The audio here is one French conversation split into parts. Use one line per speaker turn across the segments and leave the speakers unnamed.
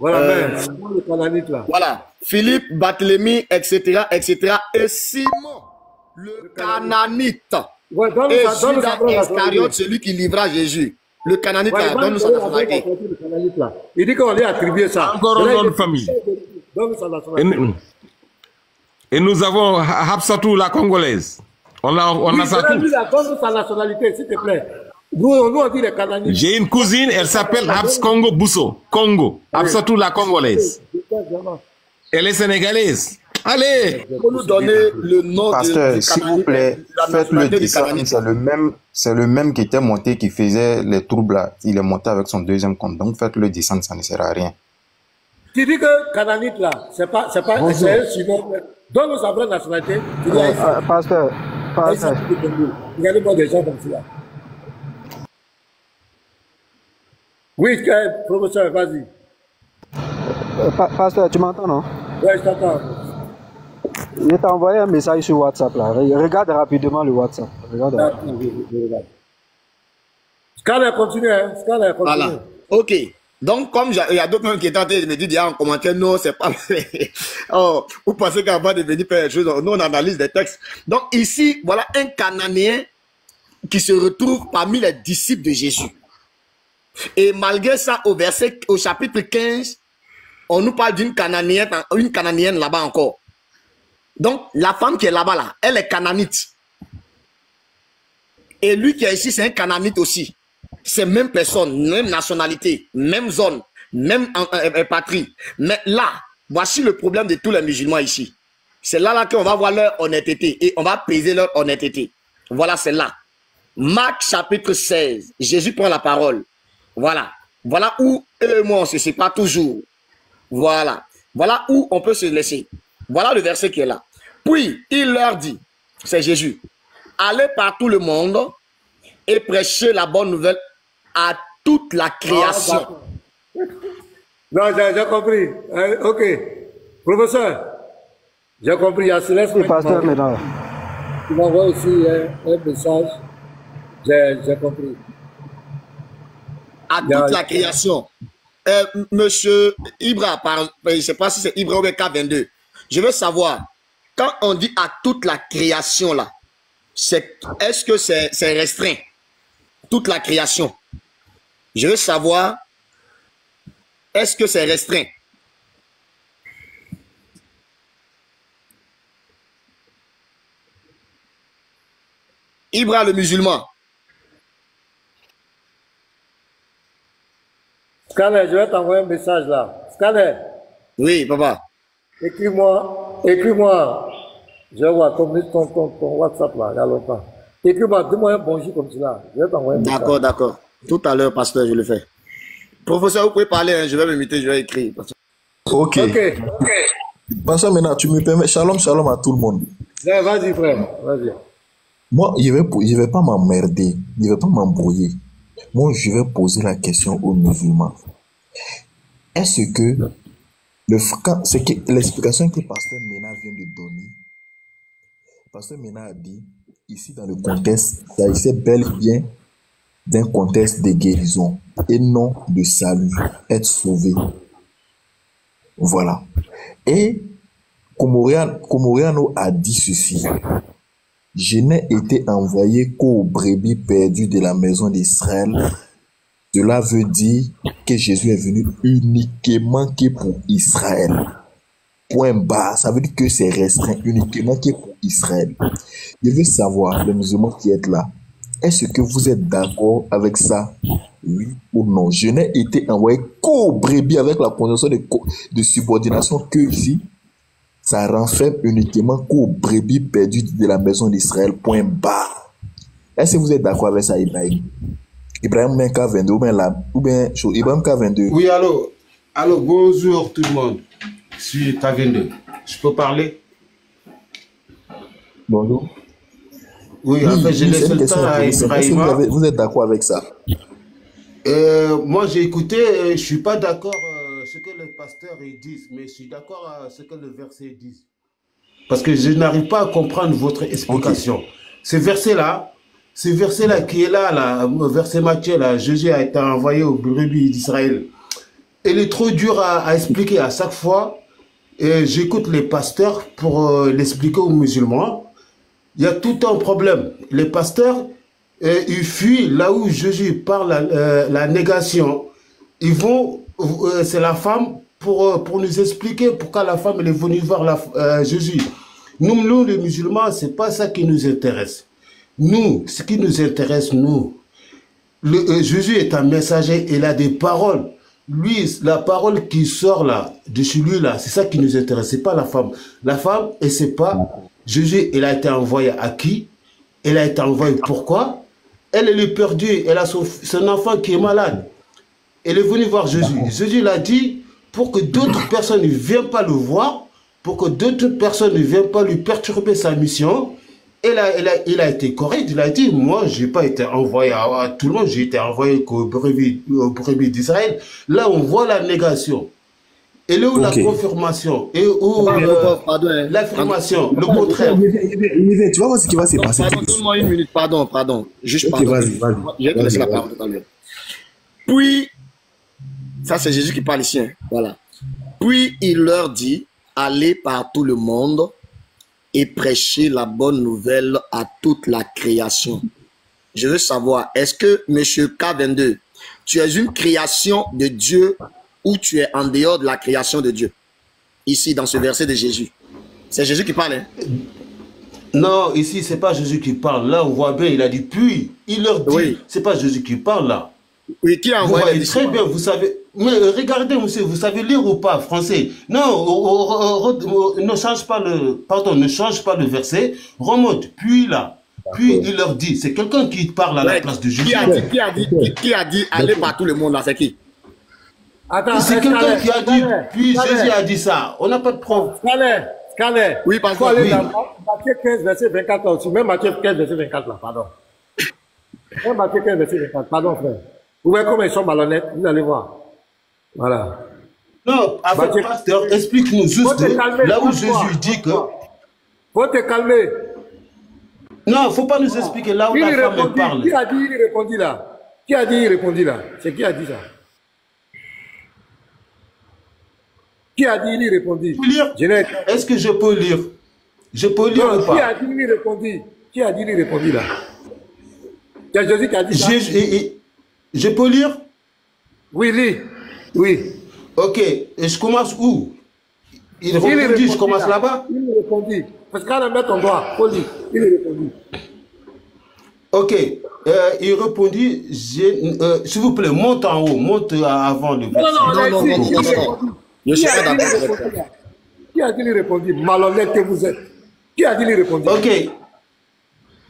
Voilà, mais le Canaanite là.
Voilà. Philippe, Barthélemy, etc., etc. Et Simon, le Canaanite.
Ouais,
Et Judas Iscariote, celui qui livra Jésus. Le Canaanite,
ouais,
donne sa nationalité.
Il dit qu'on lui a attribué ça.
Encore un nom de famille. Et nous avons Hapsatou, la Congolaise. On a ça tout.
Donne sa nationalité, s'il te plaît. Nous, on dit les Canaanites.
J'ai une cousine, elle s'appelle Haps Congo Bousso. Congo. Hapsatou, la Congolaise. Elle est sénégalaise. Allez!
Pour nous donner le nom
Pasteur, s'il vous plaît, faites-le descendre. C'est le même qui était monté, qui faisait les troubles là. Il est monté avec son deuxième compte. Donc faites-le descendre, ça ne sert à rien.
Tu dis que Canaanite là, c'est pas sinon, donne-nous sa vraie nationalité.
Pasteur.
Regardez-moi des gens comme ça. Oui, professeur, vas-y.
Pasteur, tu m'entends, non?
Oui, je t'entends.
Je t'ai envoyé un message sur WhatsApp là. Regarde rapidement le WhatsApp. Regarde.
Scanner, continue, hein. Scanner, continue. Voilà. Ok. Donc, comme il y a d'autres qui étaient en train de me dire en commentaire, non, c'est pas vrai. Oh, vous pensez qu'avant de venir faire des choses, nous on analyse des textes. Donc ici, voilà un Cananéen qui se retrouve parmi les disciples de Jésus. Et malgré ça, au chapitre 15, on nous parle d'une Cananéenne là-bas encore. Donc, la femme qui est là-bas, là, elle est cananite. Et lui qui est ici, c'est un cananite aussi. C'est même personne, même nationalité, même zone, même patrie. Mais là, voici le problème de tous les musulmans ici. C'est là qu'on va voir leur honnêteté et on va peser leur honnêteté. Voilà, c'est là. Marc chapitre 16, Jésus prend la parole. Voilà. Voilà où eux et moi, on ne se sépare toujours. Voilà. Voilà où on peut se laisser. Voilà le verset qui est là. Puis, il leur dit, c'est Jésus, allez par tout le monde et prêchez la bonne nouvelle à toute la création.
Non, j'ai compris. Ok. Professeur, j'ai compris. Il y a Céleste.
Oui, pasteur, maintenant.
Tu m'envoies aussi un message. J'ai compris.
À toute la création. Monsieur Ibra, je ne sais pas si c'est Ibra ou K22. Je veux savoir, quand on dit à toute la création là, est-ce que c'est restreint? Toute la création. Je veux savoir, est-ce que c'est restreint? Ibra le musulman.
Scanner, je vais t'envoyer un message là. Scanner.
Oui, papa.
Écris-moi. Je vois ton WhatsApp là, il y a longtemps. Écris-moi, dis-moi un bonjour comme ça. Je vais t'envoyer un message.
D'accord. Tout à l'heure, pasteur, je le fais. Professeur, vous pouvez parler, hein, je vais m'imiter, je vais écrire.
Ok. Pasteur, maintenant, tu me permets, shalom à tout le monde.
Vas-y, frère, vas-y.
Moi, je vais pas m'emmerder, je vais pas m'embrouiller. Moi, je vais poser la question aux musulmans. Est-ce que l'explication que Pasteur Mena vient de donner, Pasteur Mena a dit, ici dans le contexte, ça s'agissait bel et bien d'un contexte de guérison et non de salut, être sauvé. Voilà. Et Komoriano a dit ceci. Je n'ai été envoyé qu'aux brebis perdues de la maison d'Israël. Cela veut dire que Jésus est venu uniquement que pour Israël. Point barre. Ça veut dire que c'est restreint uniquement que pour Israël. Je veux savoir, les musulmans qui êtes là, est-ce que vous êtes d'accord avec ça? Oui ou non? Je n'ai été envoyé qu'aux brebis avec la condition de subordination que ici. Ça renferme uniquement qu'aux brebis perdues de la maison d'Israël, point barre. Est-ce que vous êtes d'accord avec ça, Ibrahim? Ibrahim K22 ou bien Ibrahim K22.
Oui, allô, bonjour tout le monde. Je suis K22. Je peux parler?
Bonjour.
Oui, en fait, je laisse le temps à Ibrahim.
Vous êtes d'accord avec ça?
Moi, j'ai écouté, je ne suis pas d'accord ce que les pasteurs disent, mais je suis d'accord à ce que le verset dit. Parce que je n'arrive pas à comprendre votre explication. Okay. Ce verset-là qui est là, verset Matthieu, là, Jésus a été envoyé aux brebis d'Israël. elle est trop dure à expliquer à chaque fois. Et j'écoute les pasteurs pour l'expliquer aux musulmans. Il y a tout un problème. Les pasteurs, ils fuient là où Jésus parle la négation. Ils vont, c'est la femme pour nous expliquer pourquoi la femme elle est venue voir Jésus. Nous, les musulmans, c'est pas ça qui nous intéresse. Nous, ce qui nous intéresse, nous, Jésus est un messager, il a des paroles. Lui, la parole qui sort là, de chez lui là, c'est ça qui nous intéresse, c'est pas la femme. La femme, elle sait pas, Jésus, il a été envoyé à qui? Elle a été envoyée pourquoi? Elle est perdue, elle a son enfant qui est malade. Elle est venue voir Jésus. Jésus l'a dit pour que d'autres personnes ne viennent pas le voir, pour que d'autres personnes ne viennent pas lui perturber sa mission. Il a été correct, il a dit, moi, je n'ai pas été envoyé à tout le monde, j'ai été envoyé qu'au brebis d'Israël. Là, on voit la négation. Et là où la confirmation, et où l'affirmation, le contraire.
Tu vas voir ce qui va se passer.
Donne-moi une minute, pardon. Juste
pardon.
Vas-y. Je vais te laisser la parole tout à l'heure. Puis, ça c'est Jésus qui parle ici, hein. Voilà. Puis il leur dit, allez par tout le monde et prêchez la bonne nouvelle à toute la création. Je veux savoir, est-ce que, monsieur K22, tu es une création de Dieu ou tu es en dehors de la création de Dieu? Ici, dans ce verset de Jésus. C'est Jésus qui parle, hein?
Non, ici, c'est pas Jésus qui parle. Là, on voit bien, il a dit, puis, il leur dit, oui. C'est pas Jésus qui parle, là.
Oui, qui a envoyé les
très bien, vous savez. Mais regardez, monsieur, vous savez lire ou pas français? Non, ne change pas le verset. Remonte. Puis là, puis il leur dit, c'est quelqu'un qui parle à la place de Jésus.
Qui a dit aller par tout le monde là, c'est qui?
C'est quelqu'un qui a dit, puis Jésus a dit ça. On n'a pas de preuve.
Scaler.
Oui, parce que
aller dans Matthieu 15, verset 24 là aussi. Même Matthieu 15, verset 24 là, pardon. Même Matthieu 15, verset 24, pardon, frère. Vous voyez comment ils sont malhonnêtes, vous allez voir. Voilà.
Non, avec pasteur, explique-nous juste là où Jésus dit que...
Faut te calmer.
Non, il ne faut pas nous expliquer là où la femme parle.
Qui a dit il répondit là? Qui a dit il répondit là? C'est qui a dit ça? Qui a dit il répondit?
Est-ce que je peux lire? Je peux lire ou pas?
Qui a dit il répondit? Qui a dit il répondit là? C'est Jésus qui a dit ça?
Je peux lire?
Oui, lis. Oui.
Ok, et je commence où? Il répondit, je commence là-bas?
Il répondit. Parce qu'on va mettre ton doigt, il faut lire. Il répondit.
Ok, il répondit, s'il vous plaît, monte en haut, monte avant le verset.
Non. Je suis pas d'accord.
Qui a dit il répondit? Malhonnête que vous êtes. Qui a dit il répondit?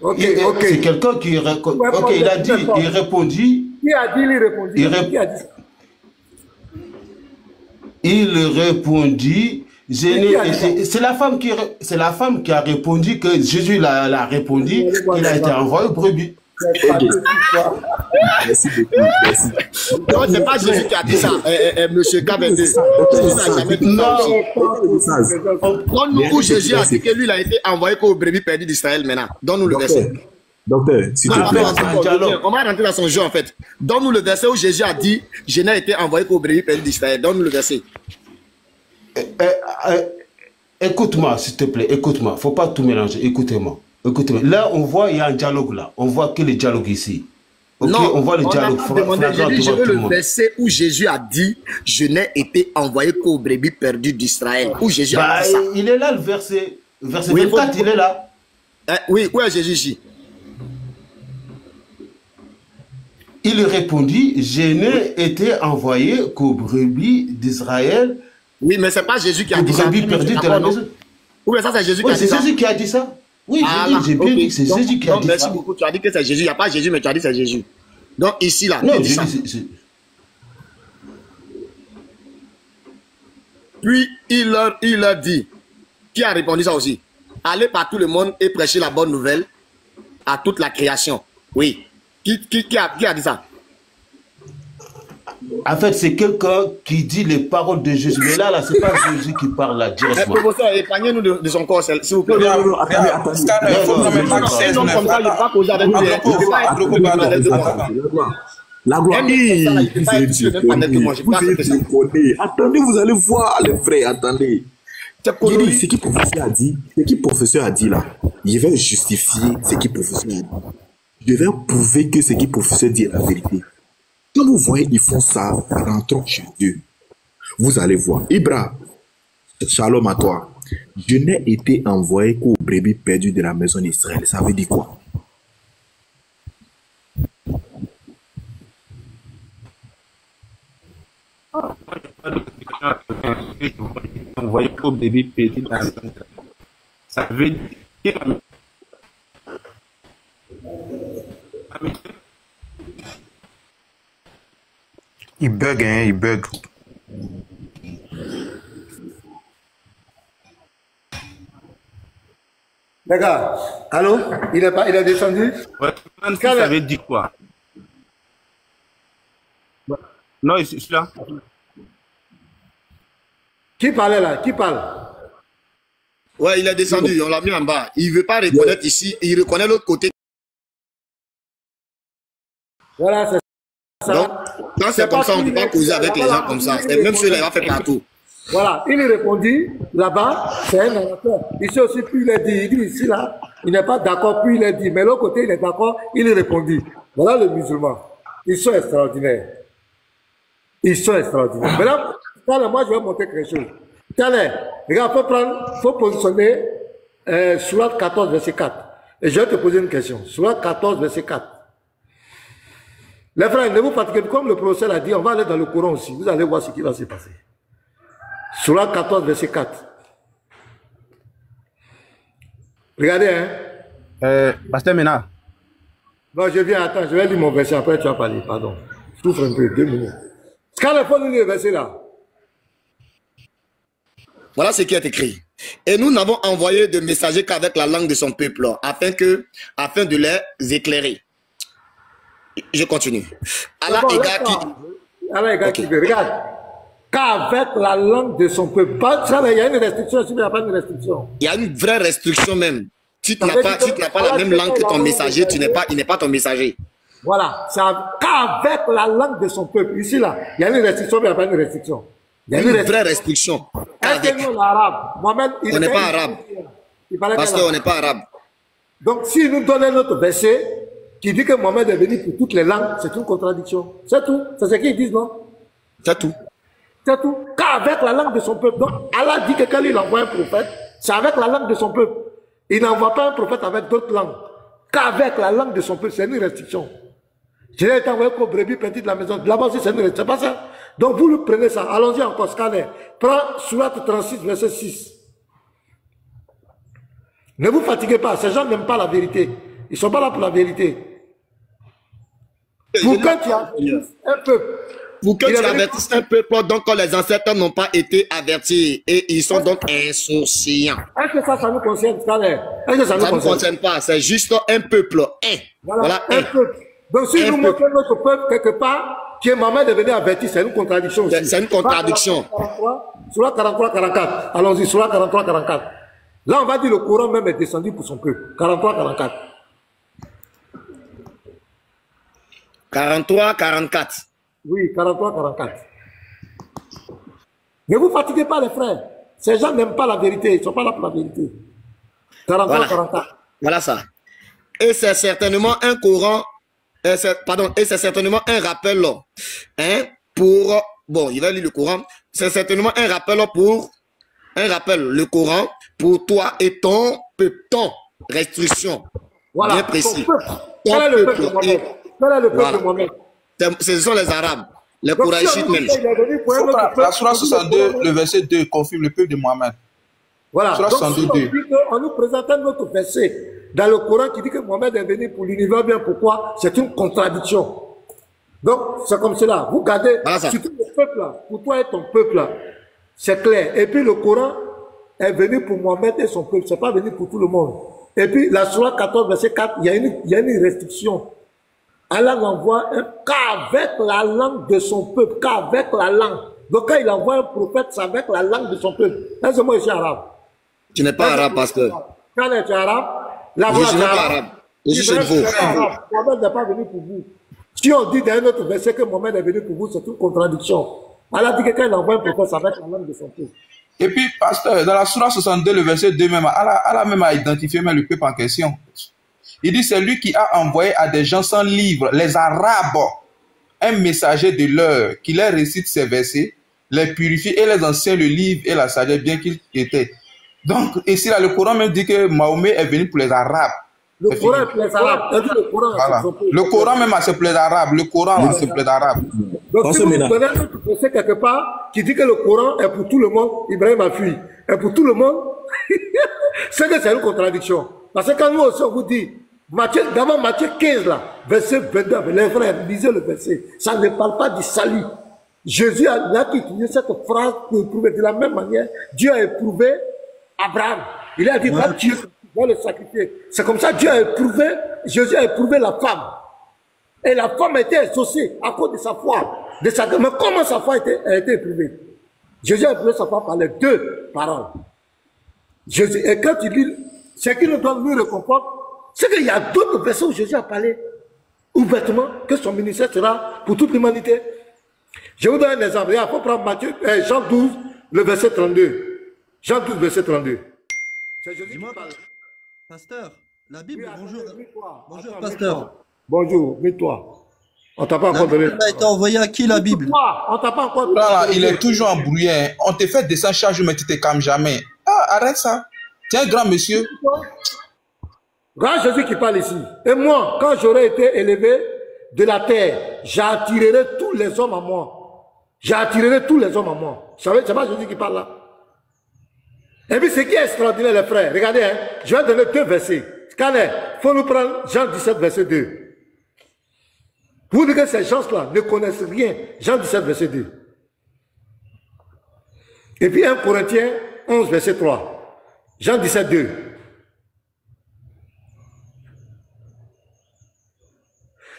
Ok, c'est quelqu'un qui... Ok, il a dit, il répondit...
Qui a dit il répondit? Qui a dit ça?
Il répondit... C'est la femme qui a répondu que Jésus l'a répondu, il a été envoyé au brebis.
Merci beaucoup. Merci.
Non, c'est pas Jésus qui a dit ça, monsieur K22. Donne-nous où Jésus a dit que lui, il a été envoyé qu'au brebis perdu d'Israël maintenant. Donne-nous le verset.
Docteur, si tu veux.
On va rentrer dans son jeu en fait. Donne-nous le verset où Jésus a dit je n'ai été envoyé qu'au brebis perdu d'Israël. Donne-nous le verset.
Écoute-moi, s'il te plaît, écoute-moi. Faut pas tout mélanger. Écoutez-moi. Écoutez-moi. Là, on voit, il y a un dialogue là. On voit que le dialogue ici. Okay,
non,
on voit le dialogue.
Je veux le verset où Jésus a dit je n'ai été envoyé qu'au brebis perdu d'Israël. Où Jésus a dit ça.
Il est là le verset. Verset 24, il est là.
Oui, où est Jésus ici?
Il répondit, je n'ai été envoyé qu'aux brebis d'Israël.
Oui, mais c'est pas Jésus qui a dit ça.
Brebis perdues de la maison.
Oui, mais ça c'est Jésus qui a dit ça.
C'est Jésus qui a dit ça. Oui, j'ai bien dit que c'est Jésus qui a dit ça.
Merci beaucoup. Tu as dit que c'est Jésus. Il n'y a pas Jésus, mais tu as dit que c'est Jésus. Donc ici, là,
non,
tu dis ça. Puis il leur dit, qui a répondu ça aussi? Allez par tout le monde et prêchez la bonne nouvelle à toute la création. Oui. Qui a dit ça?
En fait, c'est quelqu'un qui dit les paroles de Jésus. Mais là, c'est pas Jésus qui parle là directement.
Mais professeur, épargnez-nous de son corps, s'il vous plaît.
Non, attendez.
Un homme comme ça, il ne va pas causer avec nous.
La gloire.
Vous êtes
déconné. Attendez, vous allez voir les frères. Attendez. Ce qui professeur a dit là, je vais justifier ce qui professeur a dit. Je vais prouver que ce qui professeur dit est la vérité. Quand vous voyez, ils font ça, rentrons chez Dieu. Vous allez voir. Ibra, shalom à toi. Je n'ai été envoyé qu'aux brebis perdues de la maison d'Israël. Ça veut dire quoi?
Envoyé qu'aux brebis perdues de la maison d'Israël. Ça veut dire que
Il bug, hein, il bug.
Les gars, allô? Il est descendu?
Ouais, ça veut dire quoi? Non, je suis là.
Qui parlait là? Qui parle?
Ouais, il est descendu, on l'a mis en bas. Il ne veut pas reconnaître ici, il reconnaît l'autre côté.
Voilà, c'est ça.
Donc, quand c'est comme ça, on ne peut pas causer avec les gens comme ça. Et même ceux-là, il va faire partout.
Voilà, il répondit, là-bas, c'est un orateur. Ici aussi, puis il est dit, il dit ici, là, il n'est pas d'accord, puis il est dit. Mais l'autre côté, il est d'accord, il répondit. Voilà le musulman. Ils sont extraordinaires. Ils sont extraordinaires. Maintenant, moi, je vais montrer quelque chose. Regarde, faut positionner Sourate 14, verset 4. Et je vais te poser une question. Sourate 14, verset 4. Les frères, ne vous fatiguez pas. Comme le professeur l'a dit, on va aller dans le Coran aussi. Vous allez voir ce qui va se passer. Sourate 14, verset 4. Regardez, hein.
Pasteur Mena.
Non, je viens, attends, je vais lire mon verset, après tu vas parler, pardon. Souffre un peu, 2 minutes. Quand il faut lire le verset là.
Voilà ce qui est écrit. Et nous n'avons envoyé de messagers qu'avec la langue de son peuple, afin de les éclairer. Je continue. Allah égale qui veut.
Regarde. Qu'avec la langue de son peuple. Il y a une restriction, il n'y a pas une restriction.
Il y a une vraie restriction même. Si tu n'as pas la même langue que ton messager, il n'est pas ton messager.
Voilà. C'est qu'avec la langue de son peuple. Ici, là, il y a une restriction, mais il n'y a pas une restriction.
Il y a une vraie restriction.
Est-ce que nous, l'arabe, Mohamed,
on n'est pas arabe. Pasteur, on n'est pas arabe.
Donc, si nous donnons notre verset qui dit que Mohamed est venu pour toutes les langues, c'est une contradiction. C'est tout. C'est ce qu'ils disent, non?
C'est tout.
C'est tout. Qu'avec la langue de son peuple. Donc, Allah dit que quand il envoie un prophète, c'est avec la langue de son peuple. Il n'envoie pas un prophète avec d'autres langues. Qu'avec la langue de son peuple, c'est une restriction. Je l'ai été envoyé comme brebis petit de la maison. Là-bas aussi, c'est une restriction. C'est pas ça. Donc, vous le prenez ça. Allons-y encore, scanner. Prends Sourate 36, verset 6. Ne vous fatiguez pas. Ces gens n'aiment pas la vérité. Ils ne sont pas là pour la vérité. Pour que tu avertisses un peuple.
Pour que tu avertisses un peuple, donc les ancêtres n'ont pas été avertis et ils sont donc insouciants.
Est-ce que ça nous concerne, Scanner? Est-ce que ça
ne concerne pas, c'est juste un peuple.
Voilà, un peuple. Donc si nous montrons notre peuple quelque part, qui est maman devenu averti, c'est une contradiction aussi.
C'est une contradiction.
Sourate 43, 44. Allons-y, Sourate 43, 44. Là, on va dire le Coran même est descendu pour son peuple. 43, 44.
43, 44.
Oui, 43, 44. Ne vous fatiguez pas, les frères. Ces gens n'aiment pas la vérité. Ils ne sont pas là pour la vérité. 43, 44.
Voilà ça. Et c'est certainement un Coran. Et c'est certainement un rappel. Pour. Bon, il va lire le Coran. C'est certainement un rappel le Coran pour toi et ton peuple. Ton restriction.
Voilà.
Bien précis.
Quel est le peuple de Mohamed? Quel est le peuple de Mohamed?
Ce sont les Arabes, les Kouraïchites même.
La Sourate 62, le verset 2 confirme le peuple de Mohamed.
Voilà.
Sourate 62.
On nous présente un autre verset dans le Coran qui dit que Mohamed est venu pour l'univers bien. Pourquoi? C'est une contradiction. Donc, c'est comme cela. Vous gardez, surtout le peuple là, pour toi et ton peuple là, c'est clair. Et puis le Coran est venu pour Mohamed et son peuple. C'est pas venu pour tout le monde. Et puis la Sourate 14, verset 4, il y a une restriction. Allah n'envoie qu'avec la langue de son peuple, qu'avec la langue. Donc quand il envoie un prophète, c'est avec la langue de son peuple. Est-ce que moi je suis arabe?
Tu n'es pas arabe, pasteur.
Quand tu es arabe,
je ne suis pas arabe. Je suis chez vous.
Mohamed n'est pas venu pour vous. Si on dit dans un autre verset que Mohamed est venu pour vous, c'est une contradiction. Allah dit que quand il envoie un prophète, ça va être la langue de son peuple.
Et puis, pasteur, dans la Sourate 62, le verset 2 même, Allah même a identifié même le peuple en question. Il dit, c'est lui qui a envoyé à des gens sans livre, les Arabes, un messager de l'heure qui leur récite ces versets, les purifie et les enseigne le livre et la sagesse bien qu'il était. Donc, ici, là, le Coran même dit que Mahomet est venu pour les Arabes.
Le Coran est pour les Arabes.
Voilà. Le Coran même, c'est pour les Arabes. Le Coran, c'est pour les Arabes.
Donc, si vous prenez un verset quelque part qui dit que le Coran est pour tout le monde, Ibrahim a fui, est pour tout le monde, c'est que c'est une contradiction. Parce que quand nous aussi, on vous dit, d'abord Matthieu 15, là, verset 22, les frères, lisez le verset, ça ne parle pas du salut. Jésus a utilisé cette phrase pour éprouver de la même manière. Dieu a éprouvé Abraham. Il a dit, va Dieu va le sacrifier. C'est comme ça Dieu a éprouvé, Jésus a éprouvé la femme. Et la femme a été exaucée à cause de sa foi. Mais comment sa foi a été éprouvée? Jésus a éprouvé sa foi par les deux paroles. Jésus, et quand il dit, ce qui nous donne lui réconfort, c'est qu'il y a d'autres versets où Jésus a parlé ouvertement que son ministère sera pour toute l'humanité. Je vous donne un exemple. Il faut prendre Jean 12, le verset 32. Jean 12, verset 32. C'est Jésus qui parle.
Pasteur, la Bible,
Oui,
bonjour. Bonjour,
attends,
pasteur.
Bonjour, mets-toi. On t'a pas encore donné.
A été envoyé à qui la Bible?
On t'a pas encore donné.
Là, il est toujours embrouillé. Hein. On te fait descendre chaque jour, mais tu te calmes jamais. Ah, arrête ça. Tu es un grand monsieur.
Grand Jésus qui parle ici. Et moi, quand j'aurai été élevé de la terre, j'attirerai tous les hommes à moi. J'attirerai tous les hommes à moi. Vous savez, c'est pas Jésus qui parle là. Et puis, ce qui est extraordinaire, les frères, regardez, hein, je vais donner deux versets. Scanner, il faut nous prendre Jean 17, verset 2. Vous dites que ces gens-là ne connaissent rien. Jean 17, verset 2. Et puis 1 Corinthiens 11, verset 3. Jean 17, 2.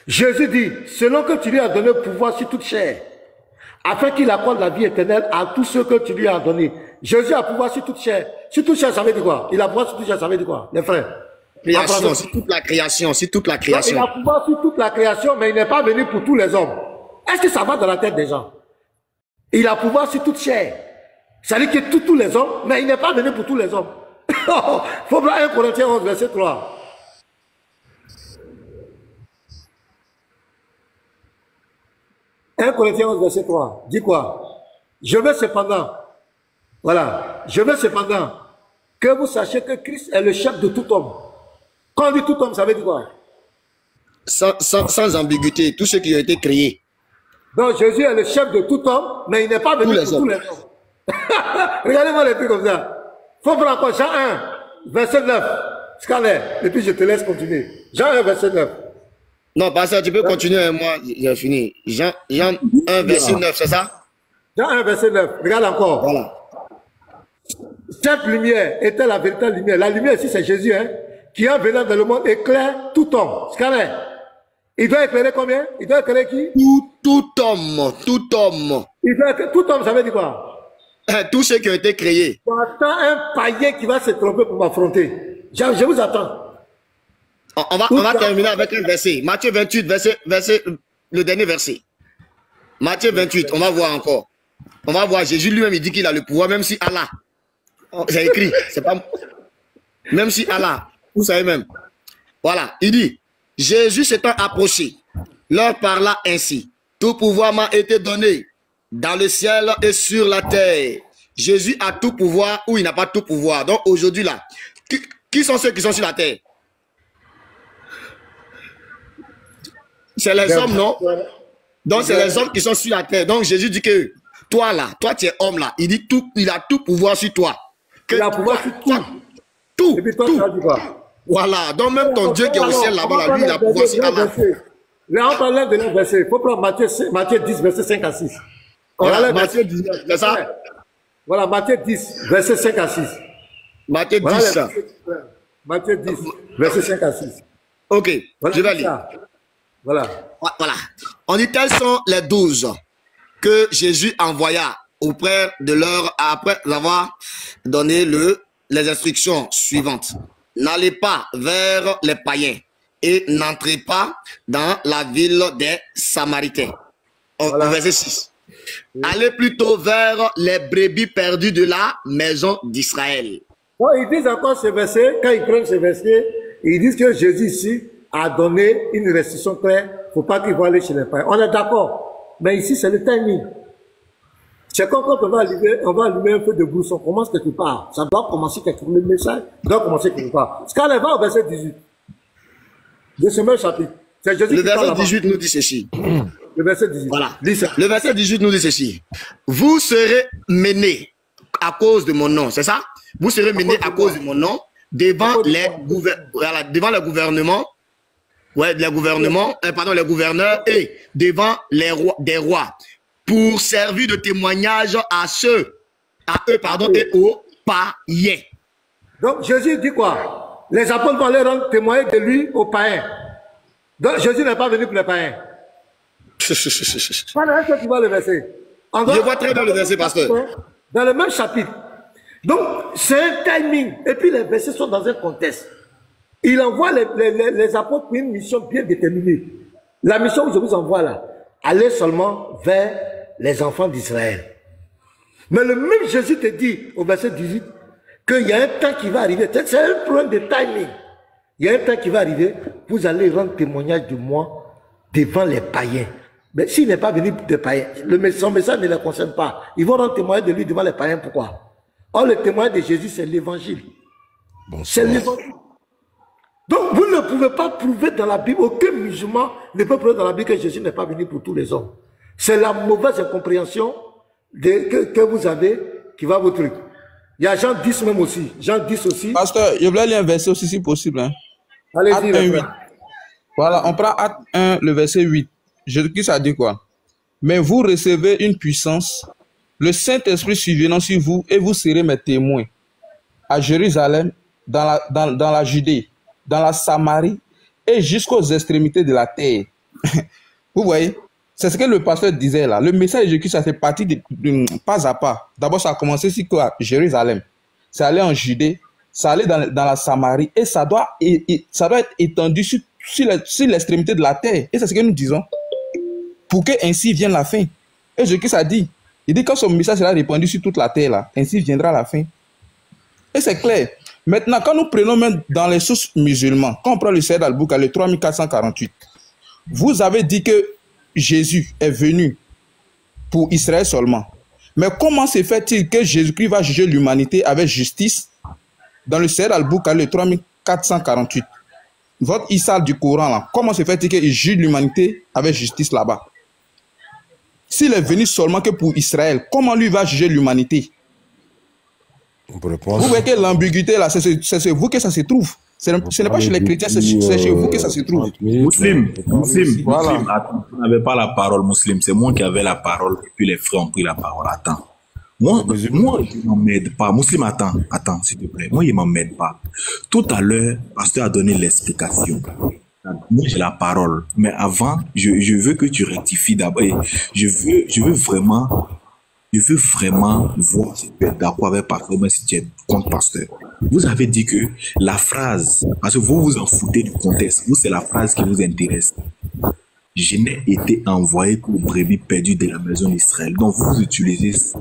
Jésus dit, selon que tu lui as donné pouvoir sur toute chair, afin qu'il accorde la vie éternelle à tous ceux que tu lui as donné. Jésus a pouvoir sur toute chair. Sur toute chair, ça veut dire quoi? Il a pouvoir sur toute chair, ça veut dire quoi, les frères?
Création, c'est toute la création, c'est toute la création.
Il a pouvoir sur toute la création, mais il n'est pas venu pour tous les hommes. Est-ce que ça va dans la tête des gens? Il a pouvoir sur toute chair. Ça veut dire que tous les hommes, mais il n'est pas venu pour tous les hommes. Faut voir 1 Corinthiens 11, verset 3. 1 Corinthiens 11, verset 3. Dis quoi? Je veux cependant, voilà, je veux cependant que vous sachiez que Christ est le chef de tout homme. Quand on dit tout homme, ça veut dire quoi?
Sans ambiguïté, tous ceux qui ont été créés.
Donc Jésus est le chef de tout homme, mais il n'est pas venu pour tous les hommes. Regardez-moi les trucs comme ça. Faut prendre encore Jean 1, verset 9. Scanner, et puis je te laisse continuer. Jean 1, verset 9.
Non, pasteur, tu peux continuer, moi, j'ai fini. Jean 1, verset 9, c'est ça?
Jean 1, verset 9. Regarde encore.
Voilà.
Cette lumière était la véritable lumière. La lumière ici, c'est Jésus, hein, qui en venant dans le monde éclaire tout homme. Scanner. Il doit éclairer combien? Il doit éclairer qui?
Tout homme, tout homme.
Il doit éclairer tout homme, ça veut dire quoi?
Tous ceux qui ont été créés.
J'attends un païen qui va se tromper pour m'affronter. Je vous attends.
On va terminer avec un verset. Matthieu 28, le dernier verset. Matthieu 28, on va voir encore. On va voir, Jésus lui-même, il dit qu'il a le pouvoir, même si Allah. C'est écrit, c'est pas. Même si Allah, vous savez même. Voilà, il dit, Jésus s'étant approché, leur parla ainsi. Tout pouvoir m'a été donné dans le ciel et sur la terre. Jésus a tout pouvoir ou il n'a pas tout pouvoir. Donc aujourd'hui là, qui sont ceux qui sont sur la terre? C'est les hommes, non? Donc c'est les hommes qui sont sur la terre. Donc Jésus dit que toi là, toi tu es homme là. Il dit tout, il a tout pouvoir sur toi. Que
il a pouvoir sur tout.
Tout.
Et puis toi,
tout.
tu as dit quoi?
Voilà. Donc même ton Dieu qui est au ciel là-bas, là, lui il a pouvoir sur Allah.
Là on parle de l'un verset. Il faut prendre Matthieu 10, verset 5 à 6.
Voilà, Matthieu 10, c'est ça?
Voilà, Matthieu 10, verset 5 à 6.
Matthieu 10.
Voilà, Matthieu 10, verset 5 à 6.
Ok,
voilà,
je vais lire.
Voilà.
Voilà. On dit tels sont les 12 que Jésus envoya auprès de leur, après avoir donné les instructions suivantes. N'allez pas vers les païens et n'entrez pas dans la ville des Samaritains. Voilà. Verset 6. Allez plutôt vers les brebis perdues de la maison d'Israël.
Bon, ils disent encore ce verset, quand ils prennent ce verset, ils disent que Jésus ici a donné une restriction claire. Il ne faut pas qu'ils vont aller chez les païens. On est d'accord. Mais ici, c'est le timing. C'est comme quand on va allumer un feu de brousse, on commence quelque part. Ça doit commencer quelque part. Le message doit commencer quelque part. Parce qu'on va au verset 18 de ce même chapitre.
Le verset 18 nous dit ceci.
Le verset 18.
Voilà. Le verset 18 nous dit ceci. Vous serez menés à cause de mon nom, c'est ça? Vous serez menés à cause de mon nom devant les gouvernements, les gouverneurs et devant les rois, des rois, pour servir de témoignage à eux, et aux païens.
Donc Jésus dit quoi? Les apôtres vont aller rendre témoignage de lui aux païens. Donc Jésus n'est pas venu pour les païens. Voilà ce que tu vois le verset.
Je vois très bien le verset, pasteur.
Dans le même chapitre. Donc, c'est un timing. Et puis, les versets sont dans un contexte. Il envoie les apôtres pour une mission bien déterminée. La mission que je vous envoie là, allez seulement vers les enfants d'Israël. Mais le même Jésus te dit, au verset 18, qu'il y a un temps qui va arriver. C'est un problème de timing. Il y a un temps qui va arriver, vous allez rendre témoignage de moi devant les païens. Mais s'il n'est pas venu des païens, son message ne les concerne pas. Ils vont rendre témoignage de lui devant les païens. Pourquoi? Or, le témoignage de Jésus, c'est l'évangile. C'est l'évangile. Donc, vous ne pouvez pas prouver dans la Bible, aucun musulman ne peut prouver dans la Bible que Jésus n'est pas venu pour tous les hommes. C'est la mauvaise incompréhension que vous avez qui va vous truc. Il y a Jean 10 même aussi. Jean 10 aussi.
Pasteur, je voulais lire un verset aussi si possible. Hein.
Allez-y.
Voilà, on prend Acte 1, le verset 8. Jésus-Christ a dit quoi? Mais vous recevez une puissance, le Saint-Esprit survenant sur vous, et vous serez mes témoins à Jérusalem, dans la Judée, dans la Samarie et jusqu'aux extrémités de la terre. Vous voyez? C'est ce que le pasteur disait là. Le message de Jésus-Christ, ça fait partie de pas à pas. D'abord, ça a commencé sur quoi? Jérusalem. Ça allait en Judée, ça allait dans la Samarie, et ça doit être étendu sur l'extrémité de la terre. Et c'est ce que nous disons. Pour que ainsi vienne la fin. Et Jésus-Christ a dit, il dit quand son message sera répandu sur toute la terre, là, ainsi viendra la fin. Et c'est clair. Maintenant, quand nous prenons même dans les sources musulmanes, quand on prend le Saïd al-Bukhari, le 3448, vous avez dit que Jésus est venu pour Israël seulement. Mais comment se fait-il que Jésus-Christ va juger l'humanité avec justice dans le Saïd al-Bukhari, le 3448? Votre Issa du Coran, là, comment se fait-il qu'il juge l'humanité avec justice là-bas? S'il est venu seulement que pour Israël, comment lui va juger l'humanité? Vous voyez que l'ambiguïté là, c'est chez vous que ça se trouve. Ce n'est pas chez les chrétiens, c'est chez vous que ça se trouve.
Musulman, tu n'avais pas la parole, musulman. C'est moi qui avais la parole et puis les frères ont pris la parole. Attends. Moi, je ne m'emmène pas. Musulman, attends, s'il te plaît. Moi, il ne m'emmène pas. Tout à l'heure, le pasteur a donné l'explication. Moi, j'ai la parole. Mais avant, je veux que tu rectifies d'abord. Je veux vraiment voir si tu es d'accord avec pasteur, mais si tu es contre pasteur. Vous avez dit que la phrase, parce que vous vous en foutez du contexte, vous, c'est la phrase qui vous intéresse. Je n'ai été envoyé qu'aux brebis perdues de la maison d'Israël. Donc, vous utilisez ça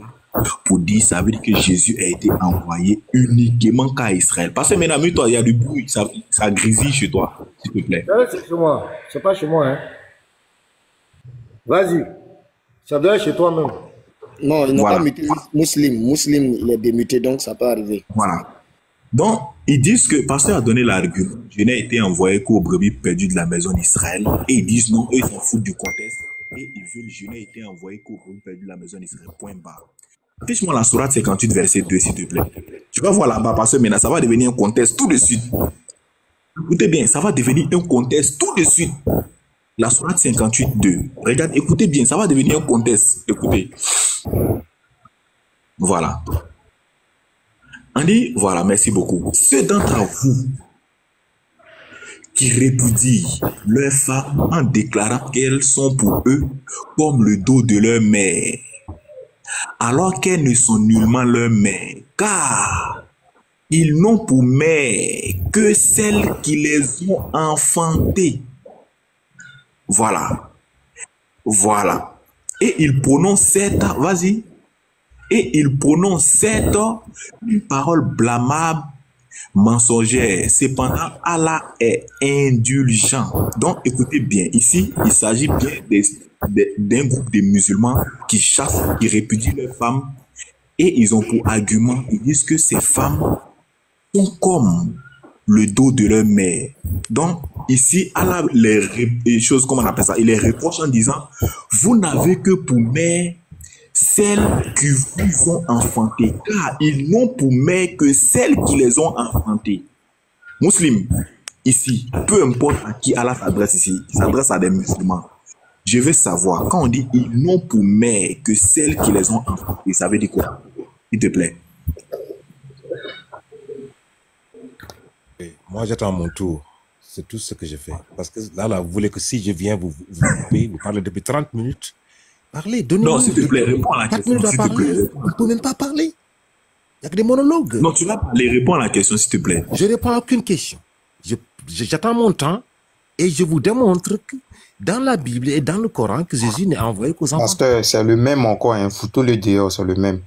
pour dire, ça veut dire que Jésus a été envoyé uniquement qu'à Israël. Parce que maintenant, toi, il y a du bruit, ça grisille chez toi, s'il te plaît.
C'est chez moi, c'est pas chez moi, hein. Vas-y, ça doit être chez toi-même.
Non, il n'a pas muté musulman, il est démuté, donc ça peut arriver.
Voilà. Donc, ils disent que, pasteur a donné l'argument, je n'ai été envoyé qu'aux brebis perdues de la maison d'Israël, et ils disent non, eux, ils s'en foutent du contexte, et ils veulent, je n'ai été envoyé qu'aux brebis perdues de la maison d'Israël, point barre. Fiche-moi la sourate 58, verset 2, s'il te plaît. Tu vas voir là-bas, parce que maintenant, ça va devenir un contexte tout de suite. Écoutez bien, ça va devenir un contexte tout de suite. La sourate 58, 2. Regarde, écoutez bien, ça va devenir un contexte. Écoutez. Voilà. On dit, voilà, merci beaucoup. Ceux d'entre vous qui répudient leurs femmes en déclarant qu'elles sont pour eux comme le dos de leur mère, alors qu'elles ne sont nullement leur mère, car Ils n'ont pour mère que celles qui les ont enfantées. Voilà. Voilà. Et ils prononcent cette, vas-y. Et ils prononcent cette une parole blâmable, mensongère. Cependant, Allah est indulgent. Donc, écoutez bien. Ici, il s'agit bien d'un groupe de musulmans qui chassent, qui répudient les femmes. Et ils ont pour argument, ils disent que ces femmes sont comme le dos de leur mère. Donc, ici, Allah les choses, comment on appelle ça, il les reproche en disant, vous n'avez que pour mère celles qui vous ont enfanté, car ils n'ont pour mère que celles qui les ont enfantées. Musulmans, ici, peu importe à qui Allah s'adresse ici, il s'adresse à des musulmans. Je veux savoir, quand on dit ils n'ont pour mère que celles qui les ont enfantées, ça veut dire quoi? S'il te plaît.
Moi, j'attends mon tour. C'est tout ce que je fais. Parce que là, vous voulez que si je viens, vous parlez depuis 30 minutes. Parlez, donnez-moi.
Non, s'il te plaît, réponds à la question.
S'il te plaît. Vous ne pouvez même pas parler. Il n'y a que des monologues.
Non, tu vas parler, réponds à la question, s'il te plaît.
Je ne réponds à aucune question. J'attends mon temps et je vous démontre que dans la Bible et dans le Coran, que Jésus n'est envoyé qu'aux enfants.
Pasteur, c'est le même encore, hein. Foutons le dehors, c'est le même.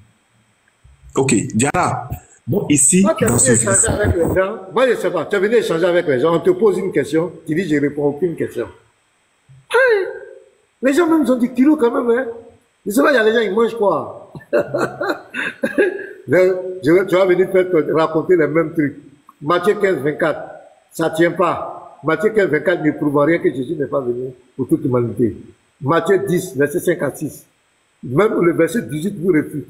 Ok, Diara. Bon, ici,
moi,
dans ce
échanger avec les gens. Moi, je ne sais pas. Tu es venu échanger avec les gens. On te pose une question. Tu dis, je ne réponds à aucune question. Hey, les gens même ont dit kilos quand même. Hein. Je ne sais pas, il y a des gens, ils mangent quoi. Tu vas venir raconter les mêmes trucs. Matthieu 15, 24. Ça ne tient pas. Matthieu 15, 24 ne prouve rien que Jésus n'est pas venu pour toute l'humanité. Matthieu 10, verset 5 à 6. Même le verset 18 vous réfute.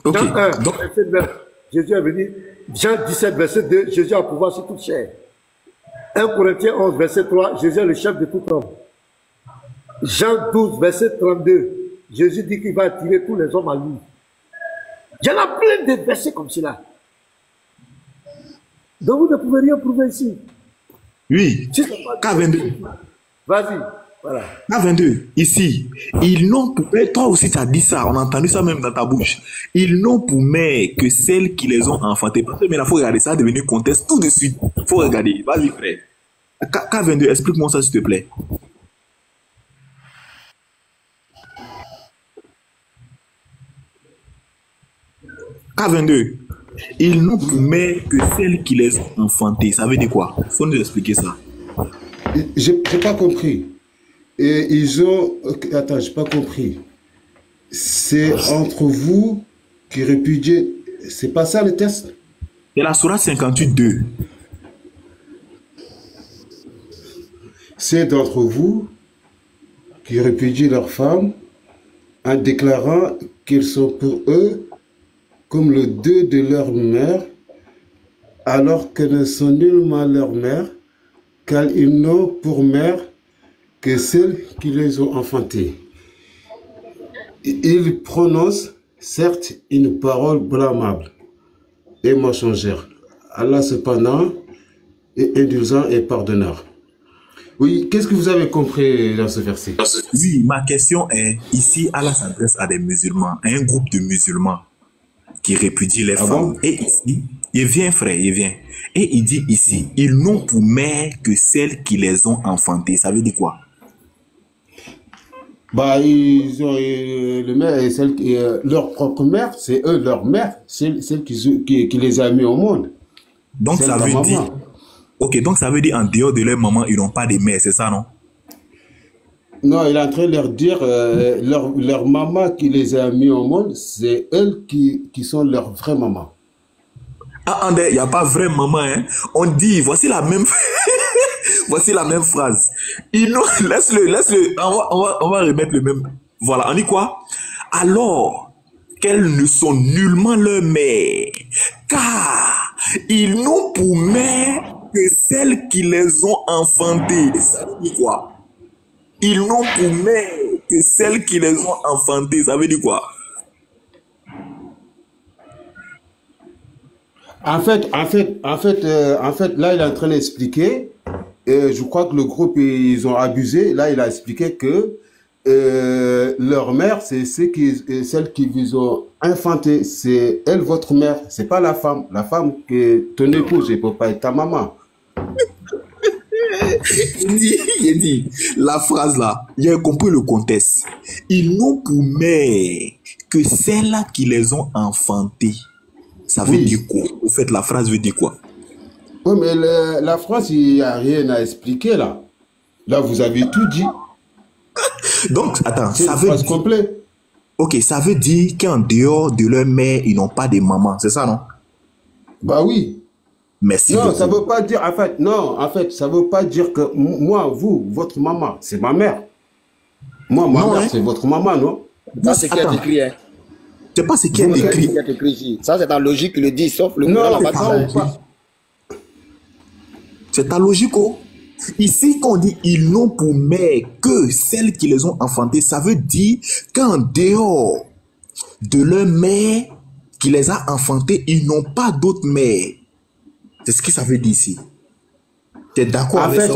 Okay.
Jean 1, verset 9, Jésus est venu. Jean 17, verset 2, Jésus a pouvoir sur toute chair. 1 Corinthiens 11, verset 3, Jésus est le chef de tout homme. Jean 12, verset 32, Jésus dit qu'il va attirer tous les hommes à lui. Il y en a plein de versets comme cela. Donc vous ne pouvez rien prouver ici.
Oui, K22.
Vas-y. Voilà.
K22, ici, ils n'ont pour mère, toi aussi tu as dit ça, on a entendu ça même dans ta bouche. Ils n'ont pour mère que celles qui les ont enfantées. Parce que mais là, il faut regarder ça, devenu conteste tout de suite. Il faut regarder. Vas-y, frère. K22, explique-moi ça, s'il te plaît. K22, ils n'ont pour mère que celles qui les ont enfantées. Ça veut dire quoi? Il faut nous expliquer ça.
J'ai pas compris. Et ils ont... Attends, j'ai pas compris. C'est entre vous qui répudiez... C'est pas ça le test?
C'est la Sourate 58.2.
C'est d'entre vous qui répudient leurs femmes en déclarant qu'elles sont pour eux comme le deuil de leur mère, alors qu'elles ne sont nullement leur mère, car ils n'ont pour mère que celles qui les ont enfantées. Ils prononcent, certes, une parole blâmable et mensongère. Allah, cependant, est indulgent et pardonneur. Oui, qu'est-ce que vous avez compris dans ce verset?
Oui, ma question est, ici, Allah s'adresse à des musulmans, à un groupe de musulmans qui répudient les femmes.
Bon?
Et ici, il vient, frère, il vient. Et il dit ici, ils n'ont pour mère que celles qui les ont enfantées. Ça veut dire quoi?
Bah, ils ont le mère et celle qui, leur propre mère, c'est eux leur mère, celle qui les a mis au monde.
Donc ça veut dire, ok, donc ça veut dire en dehors de leur maman, ils n'ont pas de mère, c'est ça, non?
Non, il est en train de leur dire, leur maman qui les a mis au monde, c'est elles qui sont leur vraie maman.
Ah, il n'y a pas vraie maman, hein. On dit, voici la même, voici la même phrase. Laisse-le, on va remettre le même. Voilà, on dit quoi? Alors qu'elles ne sont nullement leur mère, car ils n'ont pour mère que celles qui les ont enfantées. Ça veut dire quoi? Ils n'ont pour mère que celles qui les ont enfantées. Ça veut dire quoi?
En fait, là, il est en train d'expliquer, et je crois que le groupe, ils ont abusé. Là, il a expliqué que leur mère, c'est celle qui vous ont infanté. C'est elle, votre mère. C'est pas la femme. La femme que ton épouse, elle peut pas être ta maman.
Il dit, la phrase là, il a compris le contexte. Ils n'ont pour mère que celles-là qui les ont enfantées. Ça veut dire quoi? Au fait, la phrase veut dire quoi?
Oui, mais la phrase, il n'y a rien à expliquer là. Là, vous avez tout dit.
Donc, attends,
ça veut dire complet.
Ok, ça veut dire qu'en dehors de leur mère, ils n'ont pas de maman, c'est ça, non?
Bah oui.
Merci.
Non, ça veut pas dire, en fait, ça veut pas dire que moi, votre maman, c'est ma mère. Moi, ma mère, c'est votre maman, non?
Ça, c'est qui est écrit, hein.
C'est pas ce qui est écrit.
Ça, c'est ta logique qui le dit, sauf le Coran n'a pas dit ça.
C'est ta logique, oh. Ici, quand on dit ils n'ont pour mère que celles qui les ont enfantées, ça veut dire qu'en dehors de leur mère qui les a enfantées, ils n'ont pas d'autre mère. C'est ce que ça veut dire ici. Tu es d'accord avec ça?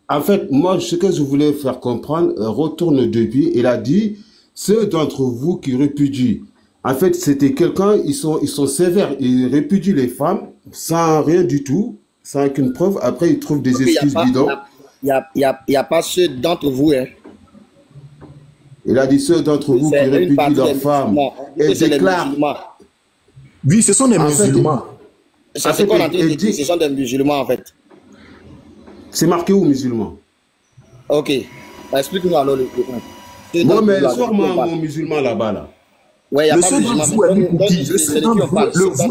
En fait, moi, ce que je voulais faire comprendre, retourne depuis, il a dit, ceux d'entre vous qui répudient. En fait, c'était quelqu'un, ils sont sévères, ils répudient les femmes sans rien du tout. Sans aucune preuve, après ils trouvent des excuses bidons.
Il n'y a pas ceux d'entre vous. Hein.
Il a dit ceux d'entre vous qui répudient leurs femmes. Et déclarent.
Oui, ce sont des musulmans.
C'est qu'on a dit, ce sont des musulmans en fait.
C'est marqué où musulmans?
Ok. Explique-nous alors le point.
Moi, mais sors-moi mon musulman là-bas. Là.
Ouais, il n'y a pas de musulman.
Le vous est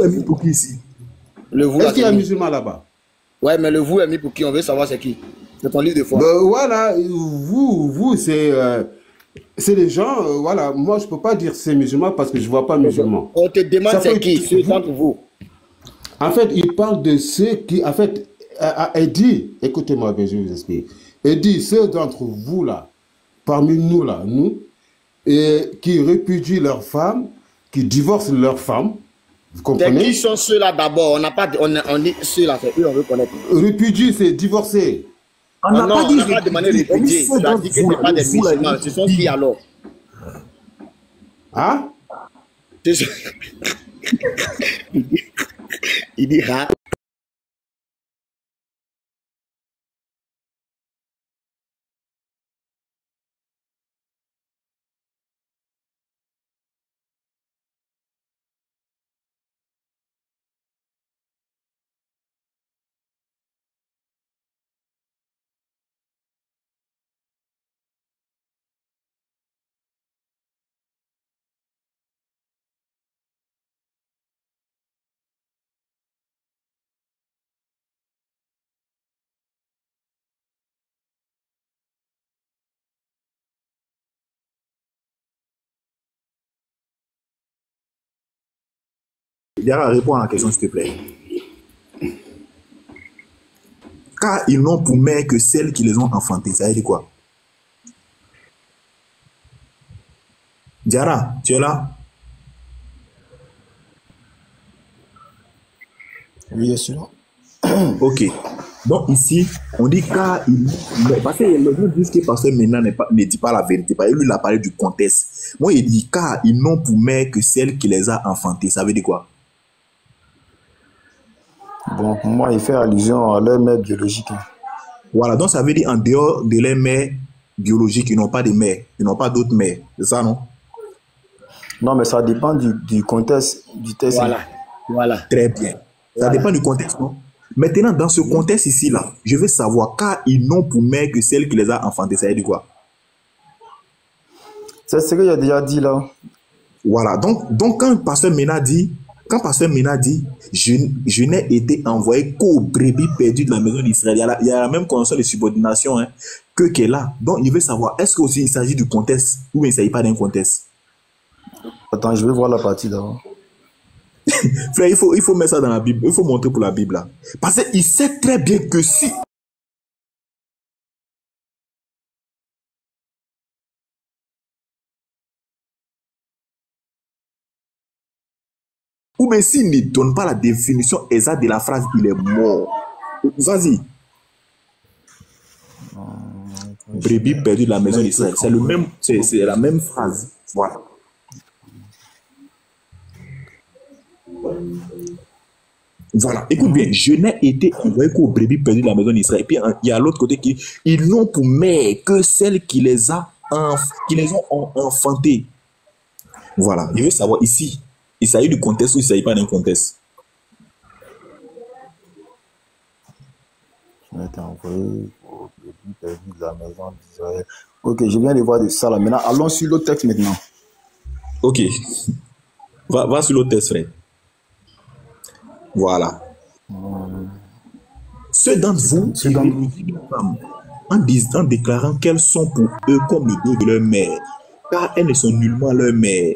mis pour qui ici?
Est-ce qu'il y a un musulman là-bas?
Ouais, mais le vous est mis pour qui? On veut savoir c'est qui. C'est ton livre de foi.
Voilà, vous c'est les gens, voilà. Moi, je ne peux pas dire c'est musulman parce que je ne vois pas musulman.
On te demande c'est qui, ceux d'entre vous.
En fait, il parle de ceux qui, en fait, elle dit, écoutez-moi, je vais vous expliquer. Elle dit, ceux d'entre vous là, parmi nous là, qui répudient leurs femmes, qui divorcent leurs femmes. Vous comprenez?
Qui sont ceux-là d'abord? On n'a pas, on dit ceux-là, c'est eux, on veut connaître.
Répudier, c'est divorcer.
On n'a pas demandé répudier. Tu as dit que ce n'est pas des musulmans. Ce sont qui alors?
Hein?
Il dit hein?
Diara, réponds à la question, s'il te plaît. Car ils n'ont pour mère que celles qui les ont enfantées. Ça veut dire quoi? Diara, tu es là?
Oui, je suis là.
Ok. Donc ici, on dit car ils... Parce que les gens disent que Pasteur Mena ne dit pas la vérité. Parce que lui, il a parlé du contexte. Moi, il dit car ils n'ont pour mère que celle qui les a enfantées. Ça veut dire quoi?
Bon, pour moi, il fait allusion à leur mère biologique.
Voilà, donc ça veut dire en dehors de leur mère biologique, ils n'ont pas de mère. Ils n'ont pas d'autres mères. C'est ça, non?
Non, mais ça dépend du contexte du texte.
Voilà.
Très bien. Ça dépend du contexte, non? Maintenant, dans ce contexte ici-là, je veux savoir, car ils n'ont pour mère que celle qui les a enfantées, ça veut dire quoi?
C'est ce qu'il a déjà dit là.
Voilà, donc quand Pasteur Mena dit, je n'ai été envoyé qu'aux brebis perdues de la maison d'Israël, il y a la même condition de subordination que est là. Donc il veut savoir, est-ce qu'il s'agit du contexte ou bien il ne s'agit pas d'un contexte?
Attends, je vais voir la partie d'avant.
Frère, il faut mettre ça dans la Bible. Il faut montrer pour la Bible là. Parce qu'il sait très bien que si ou bien s'il ne donne pas la définition exacte de la phrase, il est mort. Vas-y. brebis perdues de la maison d'Israël. C'est le même, c'est la même phrase. Voilà. Voilà, écoute bien, je n'ai été envoyé qu'aux brebis perdues de la maison d'Israël. Et puis il y a l'autre côté qui, ils n'ont pour mère que celle qui les ont enfantées. Voilà, je veux savoir ici, il s'agit du contexte ou il ne s'agit pas d'un contexte?
Je n'ai été envoyé aux brebis perdues de la maison d'Israël. Ok, je viens de voir de ça là. Maintenant, allons sur l'autre texte maintenant.
Ok, va sur l'autre texte, frère. Voilà. Ceux d'entre vous qui répudient les femmes en déclarant qu'elles sont pour eux comme le dos de leur mère, car elles ne sont nullement leur mère.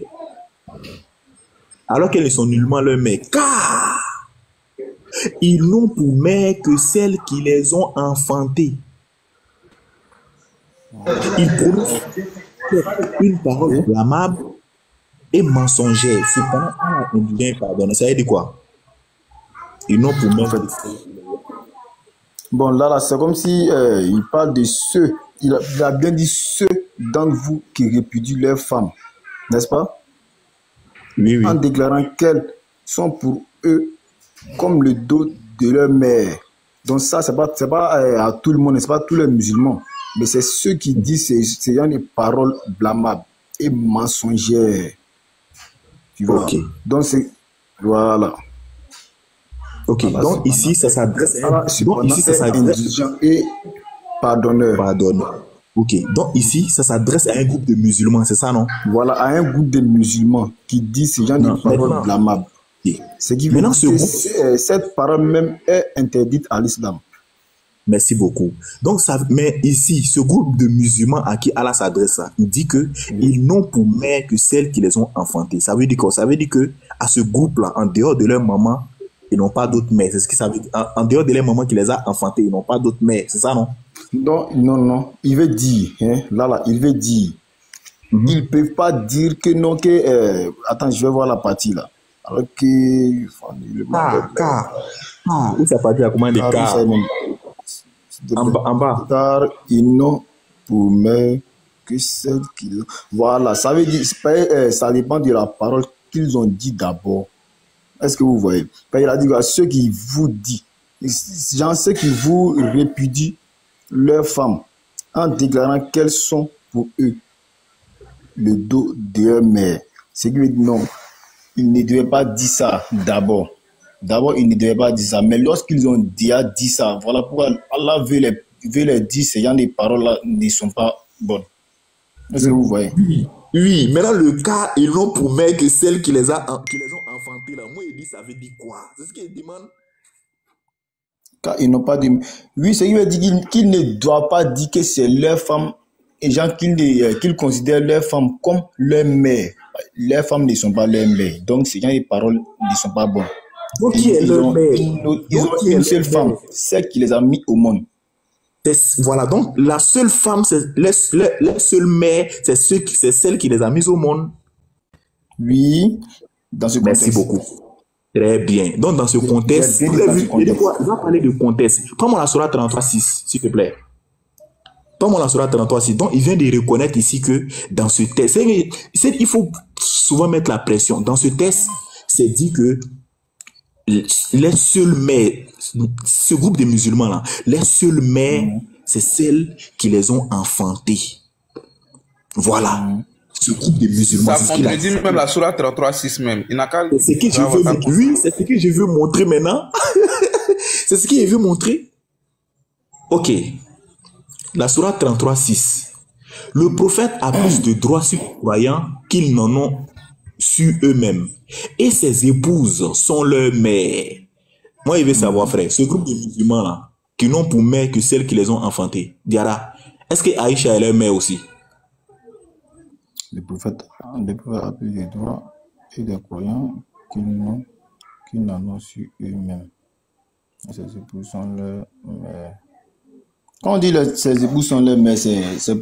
Alors qu'elles ne sont nullement leur mère, car ils n'ont pour mère que celles qui les ont enfantées. Ils prononcent une parole blâmable et mensongère. Cependant, on vient pardonner. Ça veut dire quoi? Ils n'ont pour mère que
bon, là, c'est comme si il parle de ceux, il a bien dit ceux d'entre vous qui répudient leurs femmes, n'est-ce pas?
Oui, oui.
En déclarant qu'elles sont pour eux comme le dos de leur mère. Donc ça, c'est pas à tout le monde, c'est pas tous les musulmans, mais c'est ceux qui disent ces genre de paroles blâmables et mensongères. Tu vois? Okay. Donc c'est... Voilà.
Ok, voilà, donc ici, ça s'adresse à
indulgent et pardonneur.
Pardonneur. Ok, donc ici, ça s'adresse à un groupe de musulmans, c'est ça, non?
Voilà, à un groupe de musulmans qui disent ce genre de paroles blâmables. Okay. Ce qui veut dire que cette parole même est interdite à l'islam.
Merci beaucoup. Donc, ça, mais ici, ce groupe de musulmans à qui Allah s'adresse, il dit que ils n'ont pour mère que celles qui les ont enfantées. Ça veut dire quoi? Ça veut dire que à ce groupe-là, en dehors de leur maman, ils n'ont pas d'autres mères. C'est ce que ça veut dire. En dehors de leur maman qui les a enfantées, ils n'ont pas d'autres mères. C'est ça, non?
Non. Il veut dire, hein, là, il veut dire. Ils ne peuvent pas dire que non, que... attends, je vais voir la partie, là. Alors que...
Où ça partie à comment les cas? En bas.
Car ils n'ont pour mère que celle qu'ils... Voilà, ça veut dire... ça dépend de la parole qu'ils ont dit d'abord. Est-ce que vous voyez? Il a dit à ceux qui vous disent, genre ceux qui vous répudient leurs femmes en déclarant qu'elles sont pour eux le dos de leur mère. C'est que non, ils ne devaient pas dire ça d'abord. D'abord, ils ne devaient pas dire ça. Mais lorsqu'ils ont déjà dit ça, voilà pourquoi Allah veut les dire ces genre de paroles-là ne sont pas bonnes. Est-ce que vous voyez?
Oui, maintenant le cas, ils n'ont pour mère que celles qui les ont enfantées là. Moi, il dit ça veut dire quoi? C'est ce qu'il demande.
Car ils n'ont pas dit. Oui, c'est qu'il veut dire qu'ils ne doivent pas dire que c'est leur femme et gens qu'ils considèrent leur femme comme leur mère. Leurs femmes ne sont pas leur mère. Donc, ces gens de paroles ne sont pas bons.
Donc, qui est leur mère?
Ils ont une seule femme, celle qui les a mis au monde.
Voilà, donc la seule femme, la seule mère, c'est celle qui les a mises au monde.
Oui, dans ce contexte.
Merci beaucoup. Très bien. Donc, dans ce contexte, on va parler de contexte. Prends-moi la Sourate 33.6, s'il te plaît. Prends-moi la Sourate 33.6. Donc, il vient de reconnaître ici que dans ce texte, il faut souvent mettre la pression. Dans ce texte, c'est dit que les seules mères, ce groupe de musulmans-là, les seules mères, c'est celles qui les ont enfantées. Voilà. Ce groupe de musulmans.
Ça contredit même la Sourate 33.6 même. Il n'a qu'à...
C'est ce que je veux, oui, c'est ce que je veux montrer maintenant. C'est ce que je veux montrer. Ok. La Sourate 33.6. Le prophète a plus de droits sur les croyants qu'ils n'en ont sur eux-mêmes. Et ses épouses sont leurs mères. Moi, je veux savoir, frère, ce groupe de musulmans-là, qui n'ont pour mère que celles qui les ont enfantées, Diara, est-ce que Aïcha est leur mère aussi?
Le prophète a plus de droits et des croyants qu'ils n'en ont sur eux-mêmes. Ses épouses sont leurs mères. Quand on dit ses épouses sont leurs mères, c'est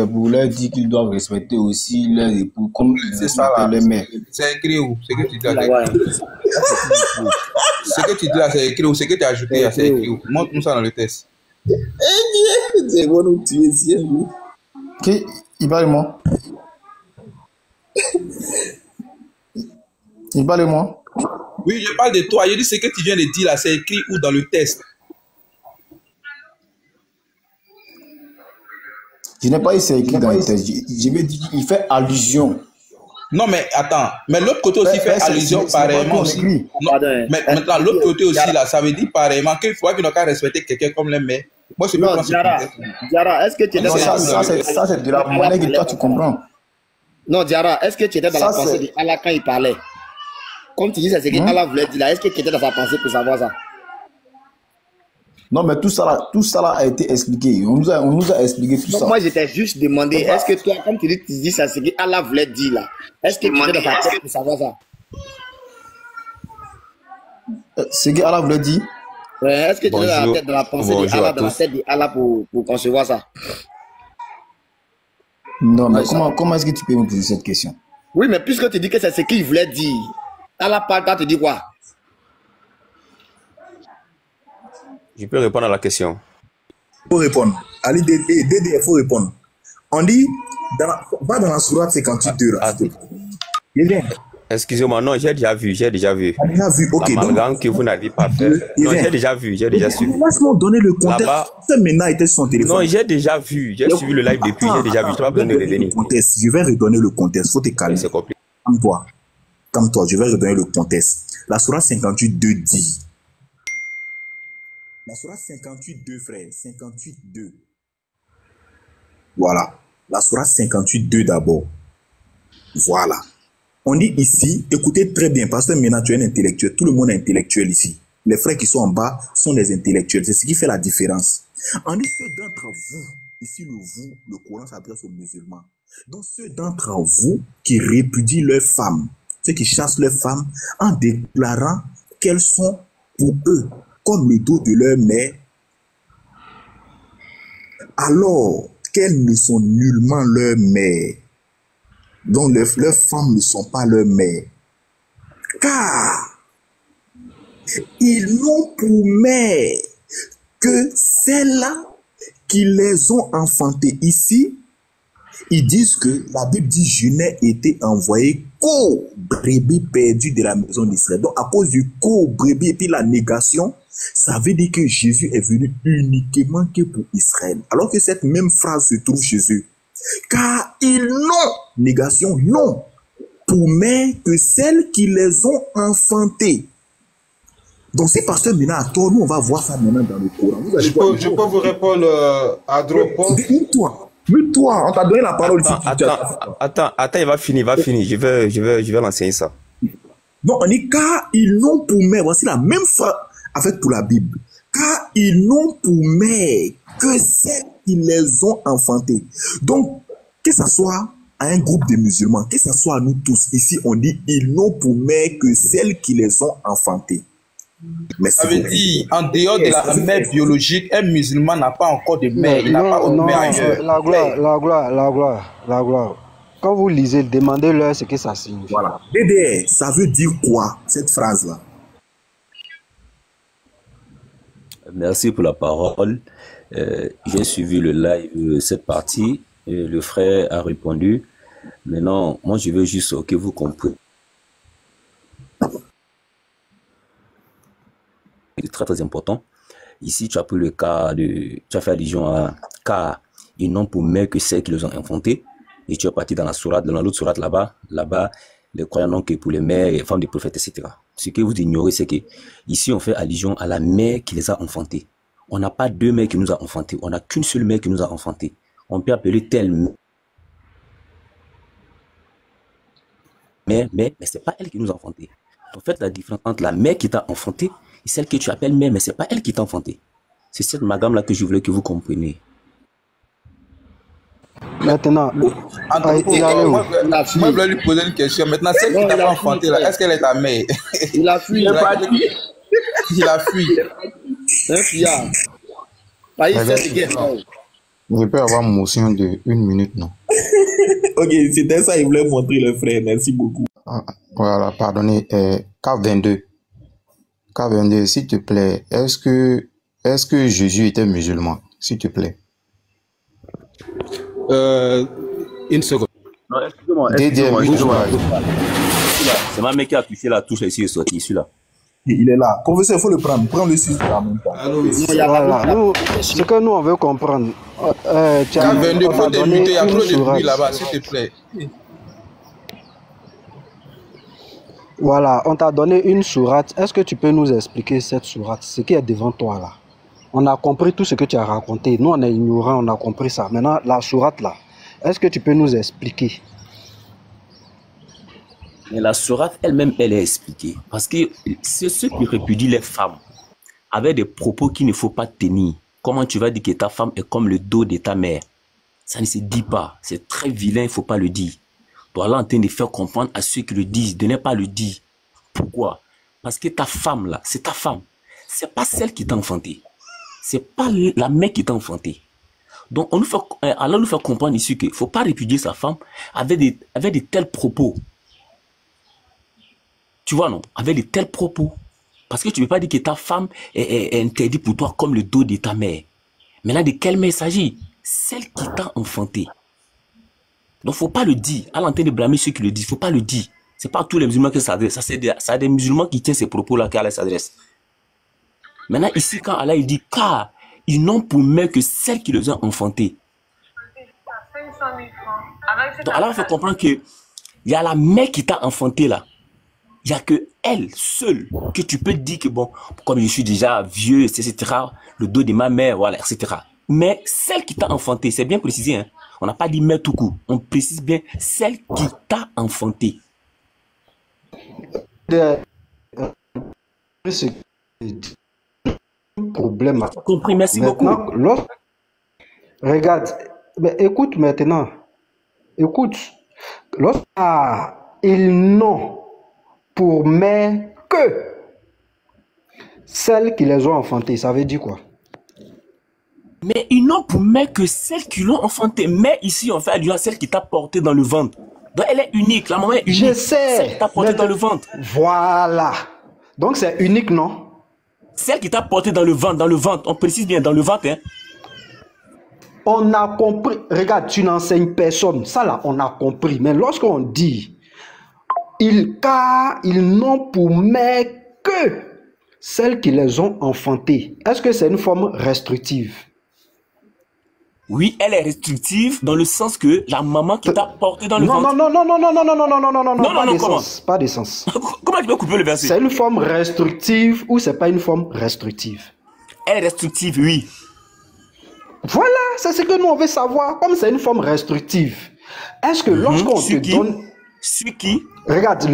pour leur dire qu'ils doivent respecter aussi leurs époux comme ils respectent leurs mères.
C'est écrit où? Ce que tu dis là, ce que tu dis là, c'est écrit où? Ce que tu as ajouté là, c'est écrit où? Montre-nous ça dans le texte.
C'est bon, nous tuer ici.
Qui? Il parle de moi. Il parle de moi.
Oui, je parle de toi. Je dis ce que tu viens de dire là, c'est écrit où dans le test?
Je n'ai pas dit c'est écrit dans le texte. Je vais dire, il fait allusion.
Non, mais attends. Mais l'autre côté aussi fait allusion pareillement aussi. Non, mais maintenant, l'autre côté aussi, là, ça veut dire pareillement qu'il faut qu'il n'a qu'à respecter quelqu'un comme les mères. Moi, je peux penser.
Diarra, est-ce que tu étais dans la
pensée? Ça, c'est de la manière que toi, tu comprends.
Non, Diarra, est-ce que tu étais dans la pensée d'Allah quand il parlait? Comme tu dis, c'est ce que Allah voulait dire là. Est-ce que tu étais dans sa pensée pour savoir ça?
Non, mais tout ça là a été expliqué. On nous a expliqué tout ça.
Moi, j'étais juste demandé, est-ce que toi, comme tu dis ça, c'est ce que Allah voulait dire là. Est-ce que tu étais dans sa tête pour savoir ça?
C'est ce que Allah voulait dire?
Est-ce que tu étais dans la pensée d'Allah, dans la tête d'Allah pour concevoir ça?
Non, mais comment est-ce que tu peux me poser cette question?
Oui, mais puisque tu dis que c'est ce qu'il voulait dire, Allah parle, toi, tu dis quoi?
Je peux répondre à la question.
Il faut répondre. Ali, Dédé, il faut répondre. On dit, va dans la sourate 58 là.
Excusez-moi, non, j'ai déjà vu.
Déjà vu, ok.
L'amalgame que vous n'avez pas fait. Non, j'ai déjà vu, j'ai déjà suivi.
Laisse-moi donner le contexte. C'est maintenant, il était sur son téléphone.
Non, j'ai déjà vu. J'ai suivi le live depuis, j'ai déjà vu. Je n'ai pas besoin de revenir.
Je vais redonner le contexte. Faut te calmer.
C'est compliqué.
Calme-toi, je vais redonner le contexte. La sourate 58.2 dit. La sourate 58.2, frère. 58.2. Voilà. La sourate 58.2 d'abord. Voilà. On dit ici, écoutez très bien, parce que maintenant tu es un intellectuel. Tout le monde est intellectuel ici. Les frères qui sont en bas sont des intellectuels. C'est ce qui fait la différence. On dit ceux d'entre vous, ici le Coran s'adresse aux musulmans. Donc ceux d'entre vous qui répudient leurs femmes, ceux qui chassent leurs femmes en déclarant qu'elles sont pour eux comme le dos de leur mère, alors qu'elles ne sont nullement leur mère. Donc leurs femmes ne sont pas leurs mères. Car ils n'ont pour mère que celles-là qui les ont enfantées ici. Ils disent que la Bible dit je n'ai été envoyé qu'aux brebis perdues de la maison d'Israël. Donc à cause du qu'aux brebis et puis la négation, ça veut dire que Jésus est venu uniquement que pour Israël. Alors que cette même phrase se trouve chez eux. Car ils n'ont, négation, non, pour mère que celles qui les ont enfantées. Donc c'est parce que maintenant à toi, nous on va voir ça maintenant dans le Coran.
Je peux vous répondre à Dropon.
Mute-toi, on t'a donné la parole ici.
Attends, il va finir. Je vais l'enseigner ça.
Donc on dit car ils n'ont pour mère, voici la même phrase avec pour la Bible. Car ils n'ont pour mère que celles qui les ont enfantées. Donc, que ce soit à un groupe de musulmans, que ce soit à nous tous, ici on dit ils n'ont pour mère que celles qui les ont enfantées.
Mais ça veut dire, en dehors de la mère biologique, un musulman n'a pas encore de mère, il n'a pas de mère ailleurs.
La gloire. Quand vous lisez, demandez-leur ce que ça signifie.
Voilà. DDR, ça veut dire quoi, cette phrase-là?
Merci pour la parole. J'ai suivi le live, cette partie. Le frère a répondu. Maintenant, moi, je veux juste que vous compreniez. C'est très, très important. Ici, tu as pris le cas de... Tu as fait allusion à... Car ils n'ont pour mère que celles qui les ont enfantés. Et tu es parti dans la sourate, dans l'autre sourate là-bas. Là-bas, les croyants n'ont que pour les mères et les femmes des prophètes, etc. Ce que vous ignorez, c'est que ici, on fait allusion à la mère qui les a enfantés. On n'a pas deux mères qui nous a enfantés. On n'a qu'une seule mère qui nous a enfantés. On peut appeler telle mère, mais ce n'est pas elle qui nous a enfantés. En fait, la différence entre la mère qui t'a enfanté et celle que tu appelles mère, mais ce n'est pas elle qui t'a enfanté. C'est cette amalgame-là que je voulais que vous compreniez.
Maintenant,
moi, je voulais lui poser une question. Maintenant, celle qui t'a pas enfanté, là, est-ce qu'elle est ta mère?
Il a fui.
Il a fui.
C'est un fillard.
Je peux avoir une motion de 1 minute, non?
Ok, c'était ça, il voulait montrer le frère. Merci beaucoup.
Voilà, pardonnez. K22, s'il te plaît, est-ce que Est-ce que Jésus était musulman, s'il te plaît?
Une seconde.
Non, excusez-moi. C'est ma mec qui a touché la touche ici et sorti, celui-là.
Il est là. Professeur, il faut le prendre. Prends le 6 en même temps.
Voilà. Ce que nous, on veut comprendre. Tu as
il y a trop de bruit là-bas, s'il te plaît.
Voilà, on t'a donné une sourate. Est-ce que tu peux nous expliquer cette sourate, ce qui est devant toi là? On a compris tout ce que tu as raconté. Nous, on est ignorants, on a compris ça. Maintenant, la sourate là, est-ce que tu peux nous expliquer?
Mais la sourate elle-même, elle est expliquée. Parce que c'est ceux qui répudient les femmes avec des propos qu'il ne faut pas tenir. Comment tu vas dire que ta femme est comme le dos de ta mère? Ça ne se dit pas. C'est très vilain, il ne faut pas le dire. Tu es là en train de faire comprendre à ceux qui le disent de ne pas le dire. Pourquoi? Parce que ta femme là, c'est ta femme. C'est pas celle qui t'a enfanté. C'est pas la mère qui t'a enfanté. Donc Allah nous fait comprendre ici qu'il ne faut pas répudier sa femme avec de tels propos. Tu vois, non? Avec de tels propos. Parce que tu ne peux pas dire que ta femme est interdite pour toi comme le dos de ta mère. Maintenant, de quelle mère il s'agit? Celle qui t'a enfanté. Donc, il ne faut pas le dire. À l'antenne de blâmer ceux qui le disent. Il ne faut pas le dire. Ce n'est pas tous les musulmans qui s'adressent. Ça, c'est des musulmans qui tiennent ces propos-là qu'Allah s'adresse. Maintenant, ici, quand Allah il dit, car ils n'ont pour mère que celle qui les a enfantés. Donc, Allah fait comprendre qu'il y a la mère qui t'a enfanté là. Il n'y a que elle seule que tu peux dire que bon, comme je suis déjà vieux, etc., le dos de ma mère, voilà, etc. Mais celle qui t'a enfanté, c'est bien précisé, hein. On n'a pas dit mère tout court. On précise bien celle qui t'a enfanté.
Problème.
Compris, merci
maintenant,
beaucoup.
Regarde, mais écoute maintenant. Écoute. Ils n'ont pour mère que celles qui les ont enfantées. Ça veut dire quoi?
Mais ils n'ont pour mère que celles qui l'ont enfanté. Mais ici, on fait allusion à celle qui t'a porté dans le ventre. Donc elle est unique. La maman est unique.
Je sais.
Celle qui t'a porté dans le ventre.
Voilà. Donc c'est unique, non?
Celle qui t'a porté dans le ventre. On précise bien dans le ventre, hein.
On a compris. Regarde, tu n'enseignes personne. Ça là, on a compris. Mais lorsqu'on dit car ils n'ont pour mère que celles qui les ont enfantées, est-ce que c'est une forme restrictive?
Oui, elle est restrictive dans le sens que la maman qui t'a porté dans le ventre.
Non, pas d'essence.
Comment tu peux couper le verset?
C'est une forme restrictive ou c'est pas une forme restrictive?
Elle est restrictive, oui.
Voilà, c'est ce que nous on veut savoir. Comme c'est une forme restrictive, est-ce que lorsqu'on te donne...
Sur qui?
Regarde,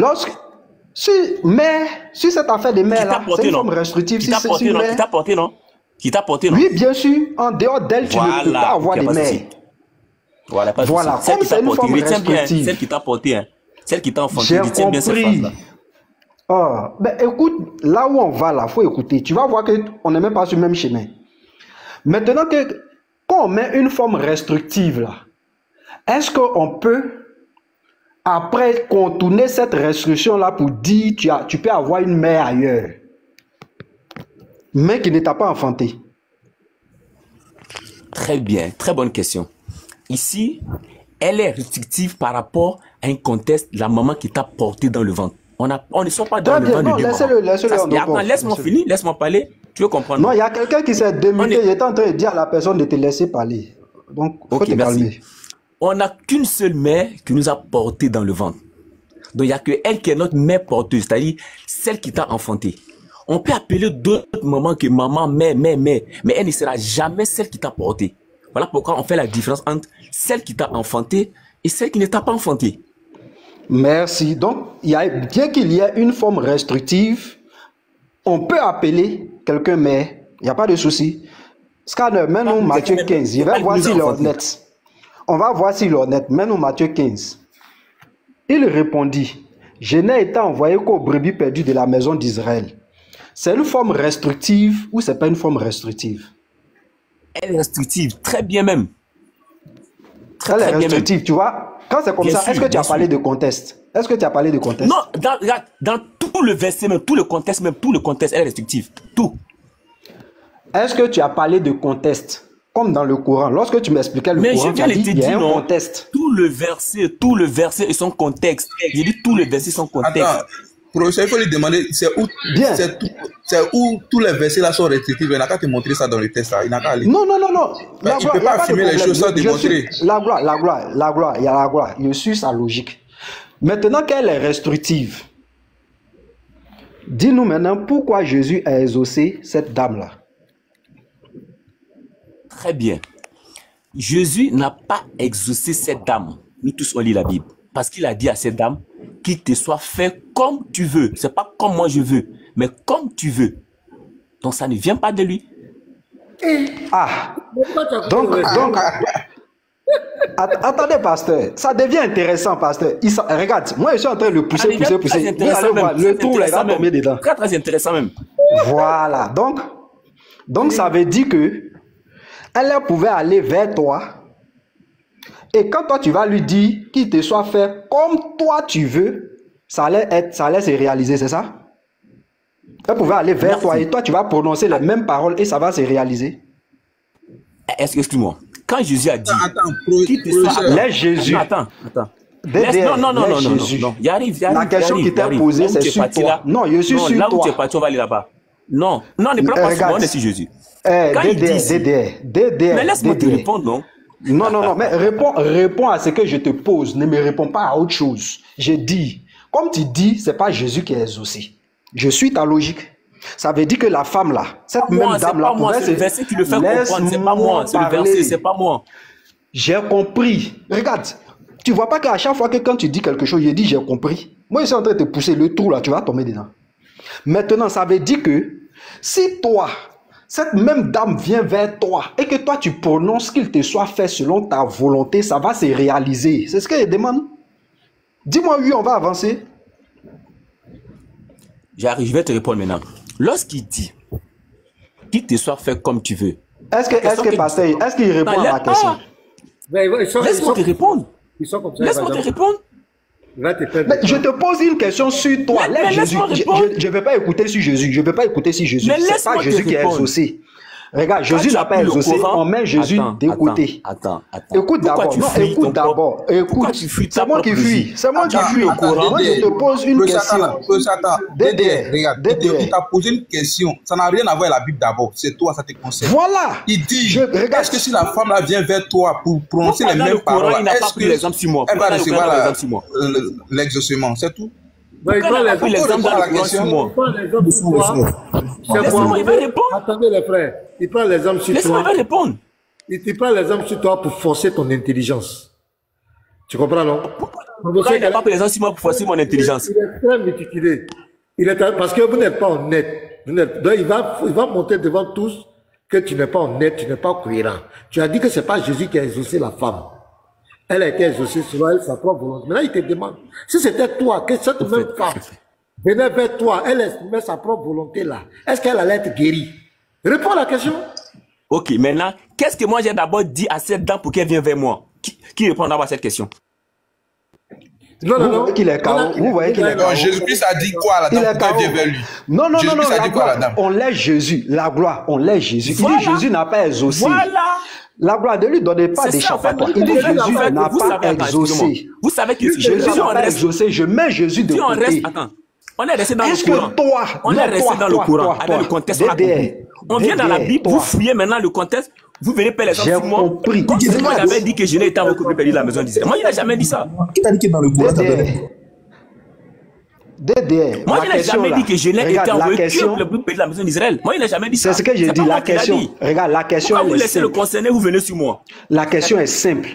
si cette affaire de mère là, c'est une forme restrictive.
Qui t'a porté, non? Qui t'a porté, non? Qui t'a porté, non?
Oui, bien sûr. En dehors d'elle, tu ne peux pas avoir des mères.
Voilà, pas
voilà.
Celle
Comme c'est une forme restrictive.
Celle qui t'a porté, hein. Celle qui t'a enfanté, retiens bien cette phrase-là.
Oh, ben écoute, là où on va là, faut écouter. Tu vas voir qu'on n'est même pas sur le même chemin. Maintenant quand on met une forme restrictive là, est-ce qu'on peut après contourner cette restriction là pour dire tu peux avoir une mère ailleurs, mais qui ne t'a pas enfanté?
Très bien, très bonne question. Ici, elle est restrictive par rapport à un contexte, la maman qui t'a porté dans le ventre. On ne sort pas dans le ventre de Dieu. Laisse-moi finir, laisse-moi parler. Tu veux comprendre?
Non, il y a quelqu'un qui s'est démuté. Il est en train de dire à la personne de te laisser parler. Donc, il faut te calmer.
On n'a qu'une seule mère qui nous a porté dans le ventre. Donc, il n'y a que elle qui est notre mère porteuse, c'est-à-dire celle qui t'a enfanté. On peut appeler d'autres mamans que maman, mère, mais elle ne sera jamais celle qui t'a porté. Voilà pourquoi on fait la différence entre celle qui t'a enfanté et celle qui ne t'a pas enfanté.
Merci. Donc, bien qu'il y ait une forme restrictive, on peut appeler quelqu'un mère. Il n'y a pas de souci. Scanner, mets-nous Matthieu 15. Je vais voir s'il est honnête. On va voir s'il est honnête. Mets-nous Matthieu 15. Il répondit, je n'ai été envoyé qu'aux brebis perdues de la maison d'Israël. C'est une forme restrictive ou c'est pas une forme restrictive?
Elle est restrictive, très bien même.
Elle est restrictive, tu vois. Quand c'est comme ça, est-ce que tu as parlé de contexte? Est-ce que tu as parlé de contexte?
Non, dans tout le verset même, tout le contexte, elle est restrictive. Tout.
est-ce que tu as parlé de contexte? Comme dans le Coran. Lorsque tu m'expliquais le
Mais
Coran,
je viens de te
il y a
dire,
un
non,
contexte.
tout le verset et son contexte. J'ai dit tout le verset et son contexte.
Attends, professeur, il faut lui demander, c'est où tous les versets là sont restrictifs. Il n'a qu'à te montrer ça dans le texte. Là. Il n'a qu'à aller.
Non.
Il ne peut pas affirmer les choses sans démontrer.
La gloire, il y a la gloire. Je suis sa logique. Maintenant qu'elle est restrictive, dis-nous maintenant pourquoi Jésus a exaucé cette dame-là.
Très bien. Jésus n'a pas exaucé cette dame. Nous tous, on lit la Bible. Parce qu'il a dit à cette dame qu'il te soit fait comme tu veux. Ce n'est pas comme moi je veux, mais comme tu veux. Donc ça ne vient pas de lui.
Ah. Donc attendez, pasteur. Ça devient intéressant, pasteur. Regarde, moi je suis en train de le pousser. Vous allez voir, le tour là, il va tomber dedans.
Très, très intéressant même.
Voilà. Donc ça veut dire que elle pouvait aller vers toi. Et quand toi, tu vas lui dire qu'il te soit fait comme toi tu veux, ça allait se réaliser, c'est ça? Elle pouvait aller vers toi et toi, tu vas prononcer les mêmes paroles et ça va se réaliser.
Excuse-moi. Quand Jésus a dit qu'il te soit...
Laisse Jésus.
Attends.
Non.
Il arrive.
La question qui t'est posée, c'est sur toi. Non, je suis sur toi.
Là où tu es parti, on va aller là-bas. Non, ne prends pas sur moi, on est sur Jésus.
DDR.
Mais laisse-moi te répondre, non?
Non, mais réponds à ce que je te pose. Ne me réponds pas à autre chose. J'ai dit, comme tu dis, c'est pas Jésus qui est exaucé. Je suis ta logique. Ça veut dire que la femme là, cette même dame là,
c'est le verset qui le fait comprendre, c'est pas moi, c'est le verset, c'est pas moi.
J'ai compris. Regarde, tu vois pas qu'à chaque fois que quand tu dis quelque chose, je dis j'ai compris. Moi, je suis en train de te pousser le trou là, tu vas tomber dedans. Maintenant, ça veut dire que si toi, cette même dame vient vers toi et que toi tu prononces qu'il te soit fait selon ta volonté, ça va se réaliser. C'est ce qu'elle demande. Dis-moi oui, on va avancer.
J'arrive, je vais te répondre maintenant. Lorsqu'il dit qu'il te soit fait comme tu veux.
Est-ce que pasteur, est-ce qu'il répond à la question?
Laisse-moi te répondre. Laisse-moi te répondre.
Mais je te pose une question sur toi. Jésus. Je ne vais pas écouter sur Jésus. Je ne vais pas écouter sur Jésus. C'est pas Jésus qui est exaucé. Regarde, Jésus n'a pas exaucé. On met Jésus de côté.
Attends.
Écoute d'abord. Non, écoute d'abord. Écoute. C'est moi qui fuis. C'est moi qui fuis. Moi, je te pose une question.
Regarde, il t'a posé une question. Ça n'a rien à voir avec la Bible d'abord. C'est toi, ça te concerne.
Voilà.
Il dit, est-ce que si la femme là vient vers toi pour prononcer les mêmes paroles, est-ce qu'elle va recevoir l'exaucement? C'est tout.
Il prend l'exemple de la question. Attendez les frères. Il prend l'exemple sur toi.
Laisse-moi répondre.
Il prend l'exemple sur toi pour forcer ton intelligence. Tu comprends, non?
Pourquoi il n'a pas pris l'exemple sur moi pour forcer mon intelligence?
Il est très méticuleux. Parce que vous n'êtes pas honnête. Donc il va montrer devant tous que tu n'es pas honnête, tu n'es pas cohérent. Tu as dit que ce n'est pas Jésus qui a exaucé la femme. Elle a été exaucée selon elle, sa propre volonté. Maintenant, il te demande, si c'était toi, que cette même femme venait vers toi, elle exprimait sa propre volonté là, est-ce qu'elle allait être guérie? Réponds à la question.
Ok, maintenant, qu'est-ce que moi j'ai d'abord dit à cette dame pour qu'elle vienne vers moi? Qui répond d'abord à cette question?
Non. Vous voyez qu'il est KO. Vous voyez qu'il est KO.
Jésus-Christ a dit quoi à la dame pour qu'elle vienne vers lui?
Non, la gloire, on laisse Jésus. La gloire, on laisse Jésus. Il dit Jésus n'a pas exaucé.
Voilà.
La gloire ne lui donnait pas d'échappatoire. Il dit Jésus n'a pas exaucé.
Vous savez que
Jésus n'a pas exaucé. Je mets Jésus de côté.
Attends. On est resté dans le courant.
Toi,
on est resté dans le courant avec le contexte. On vient dans la Bible, vous fouillez maintenant le contexte, vous verrez pas les gens sur moi. Comme si moi j'avais dit que je n'ai été en recouper perdu la maison d'Israël. Moi, il n'a jamais dit ça.
Qui t'a dit qu'il est dans le courant?
Moi, il n'a jamais dit que je n'ai été en recul de la maison d'Israël. Moi, il n'a jamais dit ça.
C'est ce que j'ai dit. La question, regarde, la question
est simple. Vous laissez le
simple.
concerné, vous venez sur moi.
La question est simple.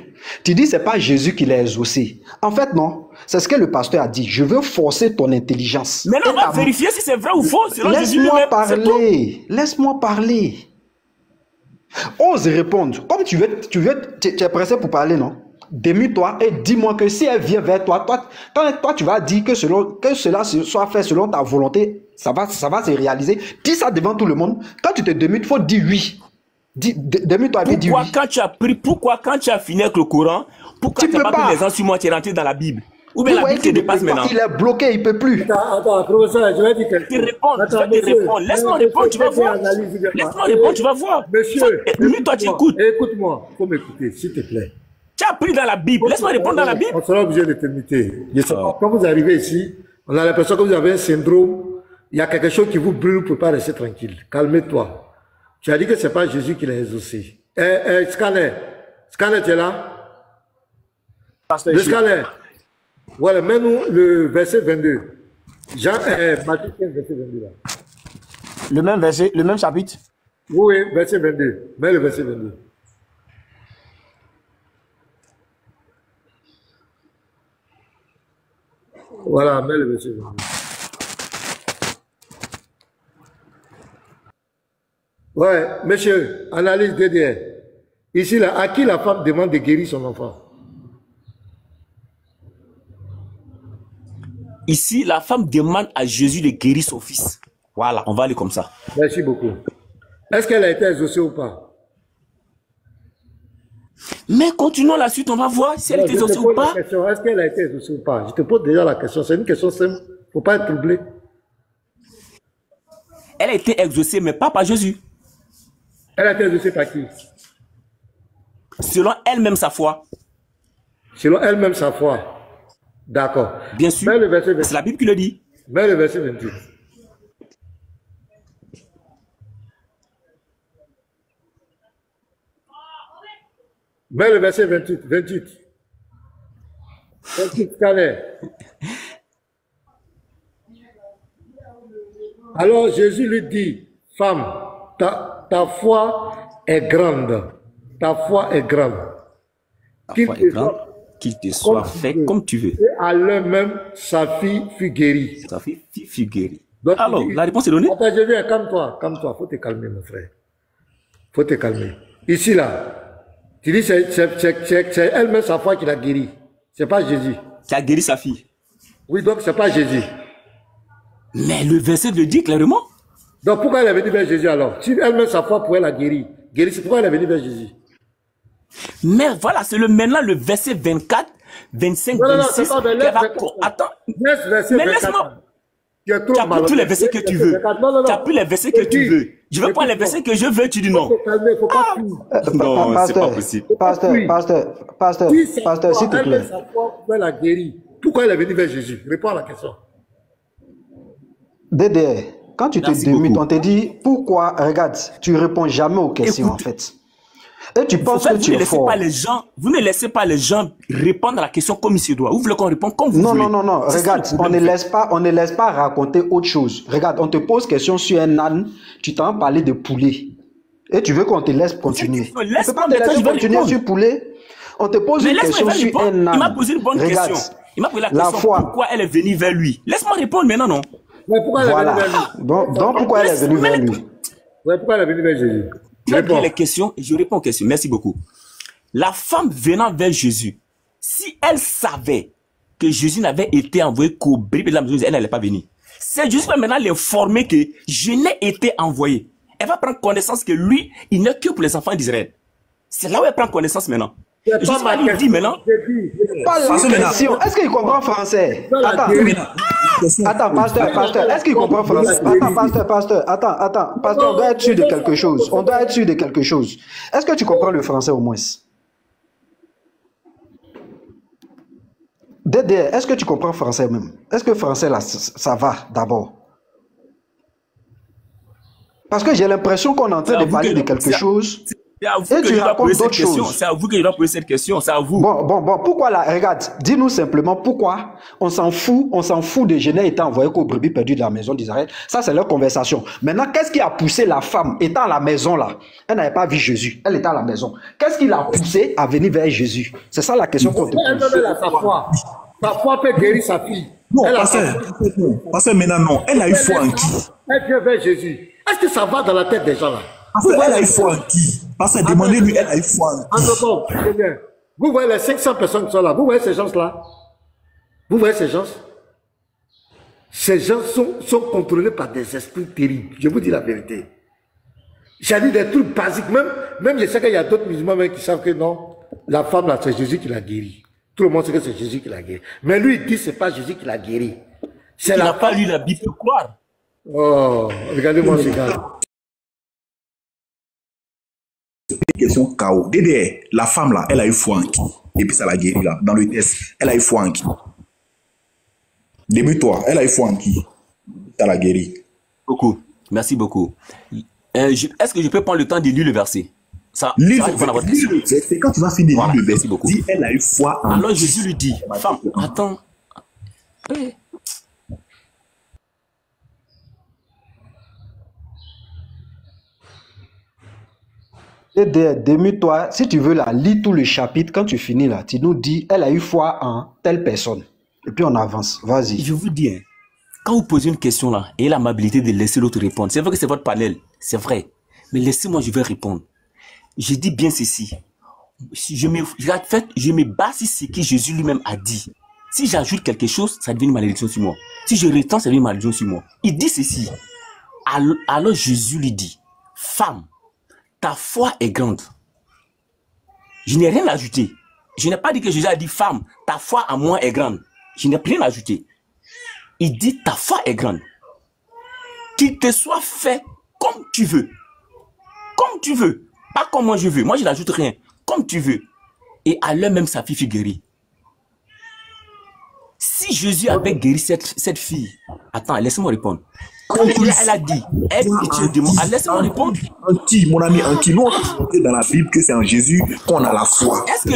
Tu dis, c'est pas Jésus qui l'a exaucé. En fait, non. C'est ce que le pasteur a dit. Je veux forcer ton intelligence.
Maintenant, on va vérifier si c'est vrai ou faux.
Laisse-moi parler. Laisse-moi parler. Ose répondre. Comme tu es pressé pour parler, non? Démue-toi et dis-moi que si elle vient vers toi, toi tu vas dire que cela soit fait selon ta volonté, ça va se réaliser. Dis ça devant tout le monde. Quand tu te démutes, il faut dire oui. Démute-toi et dis oui.
Pourquoi quand tu as fini avec le Coran, pourquoi tu n'as pas pris les gens sur moi, tu es rentré dans la Bible? Ou bien
Vous
la
voyez
Bible te
qu'il ne
dépasse
peut pas,
maintenant.
il est bloqué, il ne peut plus.
Attends, professeur, je vais dire quelque
Je
chose.
vais te répondre, je vais te répondre. Laisse-moi répondre, tu vas voir. Laisse-moi répondre, tu vas voir.
Monsieur,
Lui, toi, tu écoutes.
Écoute-moi, il faut m'écouter, s'il te plaît.
Tu as appris dans la Bible. Laisse-moi répondre dans la Bible.
On sera obligé de t'imiter. Quand vous arrivez ici, on a l'impression que vous avez un syndrome. Il y a quelque chose qui vous brûle, vous ne pouvez pas rester tranquille. Calmez-toi. Tu as dit que ce n'est pas Jésus qui l'a exaucé. Scanner, tu es là? Le scanner. Voilà, mets-nous le verset 22. Matthieu 15, verset 22 là.
Le même verset, le même chapitre?
Oui, verset 22. Mets le verset 22. Voilà, mets le verset 22. Ouais, monsieur, analyse DDR. Ici, là, à qui la femme demande de guérir son enfant?
Ici, la femme demande à Jésus de guérir son fils. Voilà, on va aller comme ça.
Merci beaucoup. Est-ce qu'elle a été exaucée ou pas?
Mais continuons la suite, on va voir si elle a été exaucée ou pas.
Est-ce qu'elle a été exaucée ou pas? Je te pose déjà la question. C'est une question simple. Il ne faut pas être troublé.
Elle a été exaucée, mais pas par Jésus.
Elle a été exaucée par qui?
Selon elle-même sa foi.
Selon elle-même sa foi. D'accord.
Bien sûr. C'est la Bible qui le dit.
Mets le verset 28. Mets le verset 28. 28. 28, scanner. Alors Jésus lui dit, femme, ta foi est grande. Ta foi est grande.
Qu'il te soit fait comme tu veux.
Et à l'heure même, sa fille fut guérie.
Sa fille fut guérie. Donc, alors, la réponse est donnée?
Attends, je viens, calme-toi, faut te calmer, mon frère. Faut te calmer. Ici, là, tu dis c'est elle-même sa foi qui l'a guérie. C'est pas Jésus.
Qui a guéri sa fille.
Oui, donc c'est pas Jésus.
Mais le verset le dit clairement.
Donc pourquoi elle est venue vers Jésus alors? Si elle-même sa foi pouvait la guérir, c'est pourquoi elle est venue vers Jésus?
Mais voilà, c'est maintenant le verset 24, 25, 26. Attends. Mais laisse-moi. Tu as pris tous les versets que tu veux. Tu as pris les versets que tu veux. Je veux prendre les versets que je veux, tu dis non.
Non, c'est pas possible. Pasteur, s'il te plaît.
Pourquoi elle est venue vers Jésus? Réponds à la question.
DDR, quand tu te démutes, on te dit pourquoi, regarde, tu réponds jamais aux questions en fait. Et tu penses que tu es fort.
Vous ne laissez pas les gens répondre à la question comme il se doit. Vous voulez qu'on réponde comme vous voulez.
Non. Regarde, on ne laisse pas raconter autre chose. Regarde, on te pose question sur un âne, tu t'en parles de poulet. Et tu veux qu'on te laisse continuer. On ne peut pas te laisser continuer sur poulet. On te pose une question sur un âne.
Il m'a posé une bonne question. Il m'a posé la question pourquoi elle est venue vers lui. Laisse-moi répondre maintenant, non?
Mais pourquoi elle est venue vers lui?
Donc pourquoi elle est venue vers lui?
Pourquoi elle est venue vers Jésus?
Tu as bien les questions et je réponds aux questions. Merci beaucoup. La femme venant vers Jésus, si elle savait que Jésus n'avait été envoyé qu'au brebis de la maison, elle n'allait pas venir. C'est Jésus qui va maintenant l'informer que je n'ai été envoyé. Elle va prendre connaissance que lui, il n'est que pour les enfants d'Israël. C'est là où elle prend connaissance maintenant. Jésus va lui dire maintenant.
Pas la question. Est-ce qu'il comprend français? Attends, pasteur, est-ce qu'il comprend français? Attends, pasteur, on doit être sûr de quelque chose. Est-ce que tu comprends le français au moins? DDR, est-ce que tu comprends français même? Est-ce que français là, ça va d'abord? Parce que j'ai l'impression qu'on est en train de parler de quelque chose. Et tu racontes d'autres choses.
C'est à vous que je dois poser cette question. C'est à vous.
Bon. Pourquoi là? Regarde, dis-nous simplement pourquoi on s'en fout de je n'ai été envoyé qu'au brebis perdu de la maison d'Israël. Ça, c'est leur conversation. Maintenant, qu'est-ce qui a poussé la femme étant à la maison là? Elle n'avait pas vu Jésus. Elle était à la maison. Qu'est-ce qui l'a poussé à venir vers Jésus? C'est ça la question qu'on te pose.
Sa foi peut guérir sa fille.
Non, pasteur, maintenant, non. Elle a eu foi en qui?
Elle vient vers Jésus. Est-ce que ça va dans la tête des gens là?
Elle a eu foi en qui? Parce que demandez-lui, elle a eu foi en qui?
Vous voyez les 500 personnes qui sont là, vous voyez ces gens-là? Vous voyez ces gens? Ces gens sont contrôlés par des esprits terribles. Je vous dis la vérité. J'ai dit des trucs basiques. Même je sais qu'il y a d'autres musulmans qui savent que non, la femme là, c'est Jésus qui l'a guérie. Tout le monde sait que c'est Jésus qui l'a guéri. Mais lui, il dit que ce n'est pas Jésus qui l'a guéri.
Il n'a pas lu la Bible pour croire.
Oh, regardez-moi ce gars.
Question KO. DDR, la femme là, elle a eu foi en qui? Et puis ça l'a guéri là, dans le test. Elle a eu foi en qui? Début-toi, elle a eu foi en qui? Ça l'a guéri.
Beaucoup. Merci beaucoup. Est-ce que je peux prendre le temps de lire le verset? Ça répond à votre question.
C'est quand tu vas finir de lire le verset.
Merci beaucoup.
Dis, elle a eu foi en
Alors
qui?
Jésus lui dit, femme, attends.
Démute-toi, si tu veux là, lis tout le chapitre, quand tu finis là, tu nous dis, elle a eu foi en telle personne. Et puis on avance, vas-y.
Je vous dis, hein, quand vous posez une question là, ayez l'amabilité de laisser l'autre répondre. C'est vrai que c'est votre panel, c'est vrai. Mais laissez-moi, je vais répondre. Je dis bien ceci. Je me base sur ce que Jésus lui-même a dit. Si j'ajoute quelque chose, ça devient une malédiction sur moi. Si je retends, ça devient une malédiction sur moi. Il dit ceci. Alors Jésus lui dit, femme, ta foi est grande. Je n'ai rien ajouté. Je n'ai pas dit que Jésus a dit, femme, ta foi en moi est grande. Je n'ai rien ajouté. Il dit, ta foi est grande. Qu'il te soit fait comme tu veux. Comme tu veux. Pas comme moi je veux. Moi, je n'ajoute rien. Comme tu veux. Et à l'heure même, sa fille fut guérie. Si Jésus avait guéri cette fille, attends, laisse-moi répondre. Quand elle a dit, laisse-moi répondre.
Anti, mon ami, anti, nous on peut dans la Bible que c'est en Jésus qu'on a la foi.
Est-ce que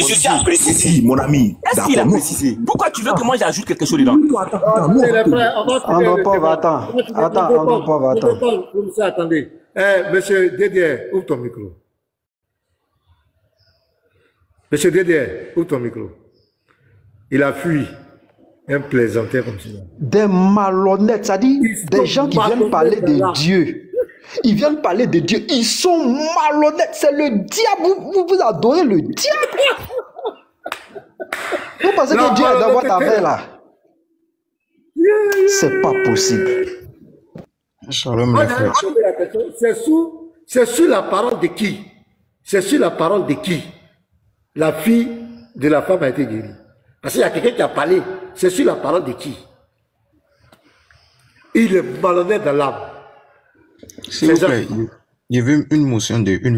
Jésus a précisé?
Mon ami,
est-ce qu'il a précisé? Pourquoi tu veux que moi j'ajoute quelque chose dedans?
Attendez. Monsieur Dédé, ouvre ton micro. Monsieur Dédé, ouvre ton micro. Il a fui. Un plaisantin comme ça.
Des malhonnêtes, c'est-à-dire des gens qui viennent parler de Dieu. Ils viennent parler de Dieu. Ils sont malhonnêtes. C'est le diable. Vous adorez le diable. Vous pensez que Dieu est dans votre affaire là? C'est pas possible.
C'est sur la parole de qui? C'est sur la parole de qui la fille de la femme a été guérie? Parce qu'il y a quelqu'un qui a parlé. C'est sur la parole de qui? Il est malhonnête dans l'âme.
S'il vous plaît, il y avait une motion de 1 minute.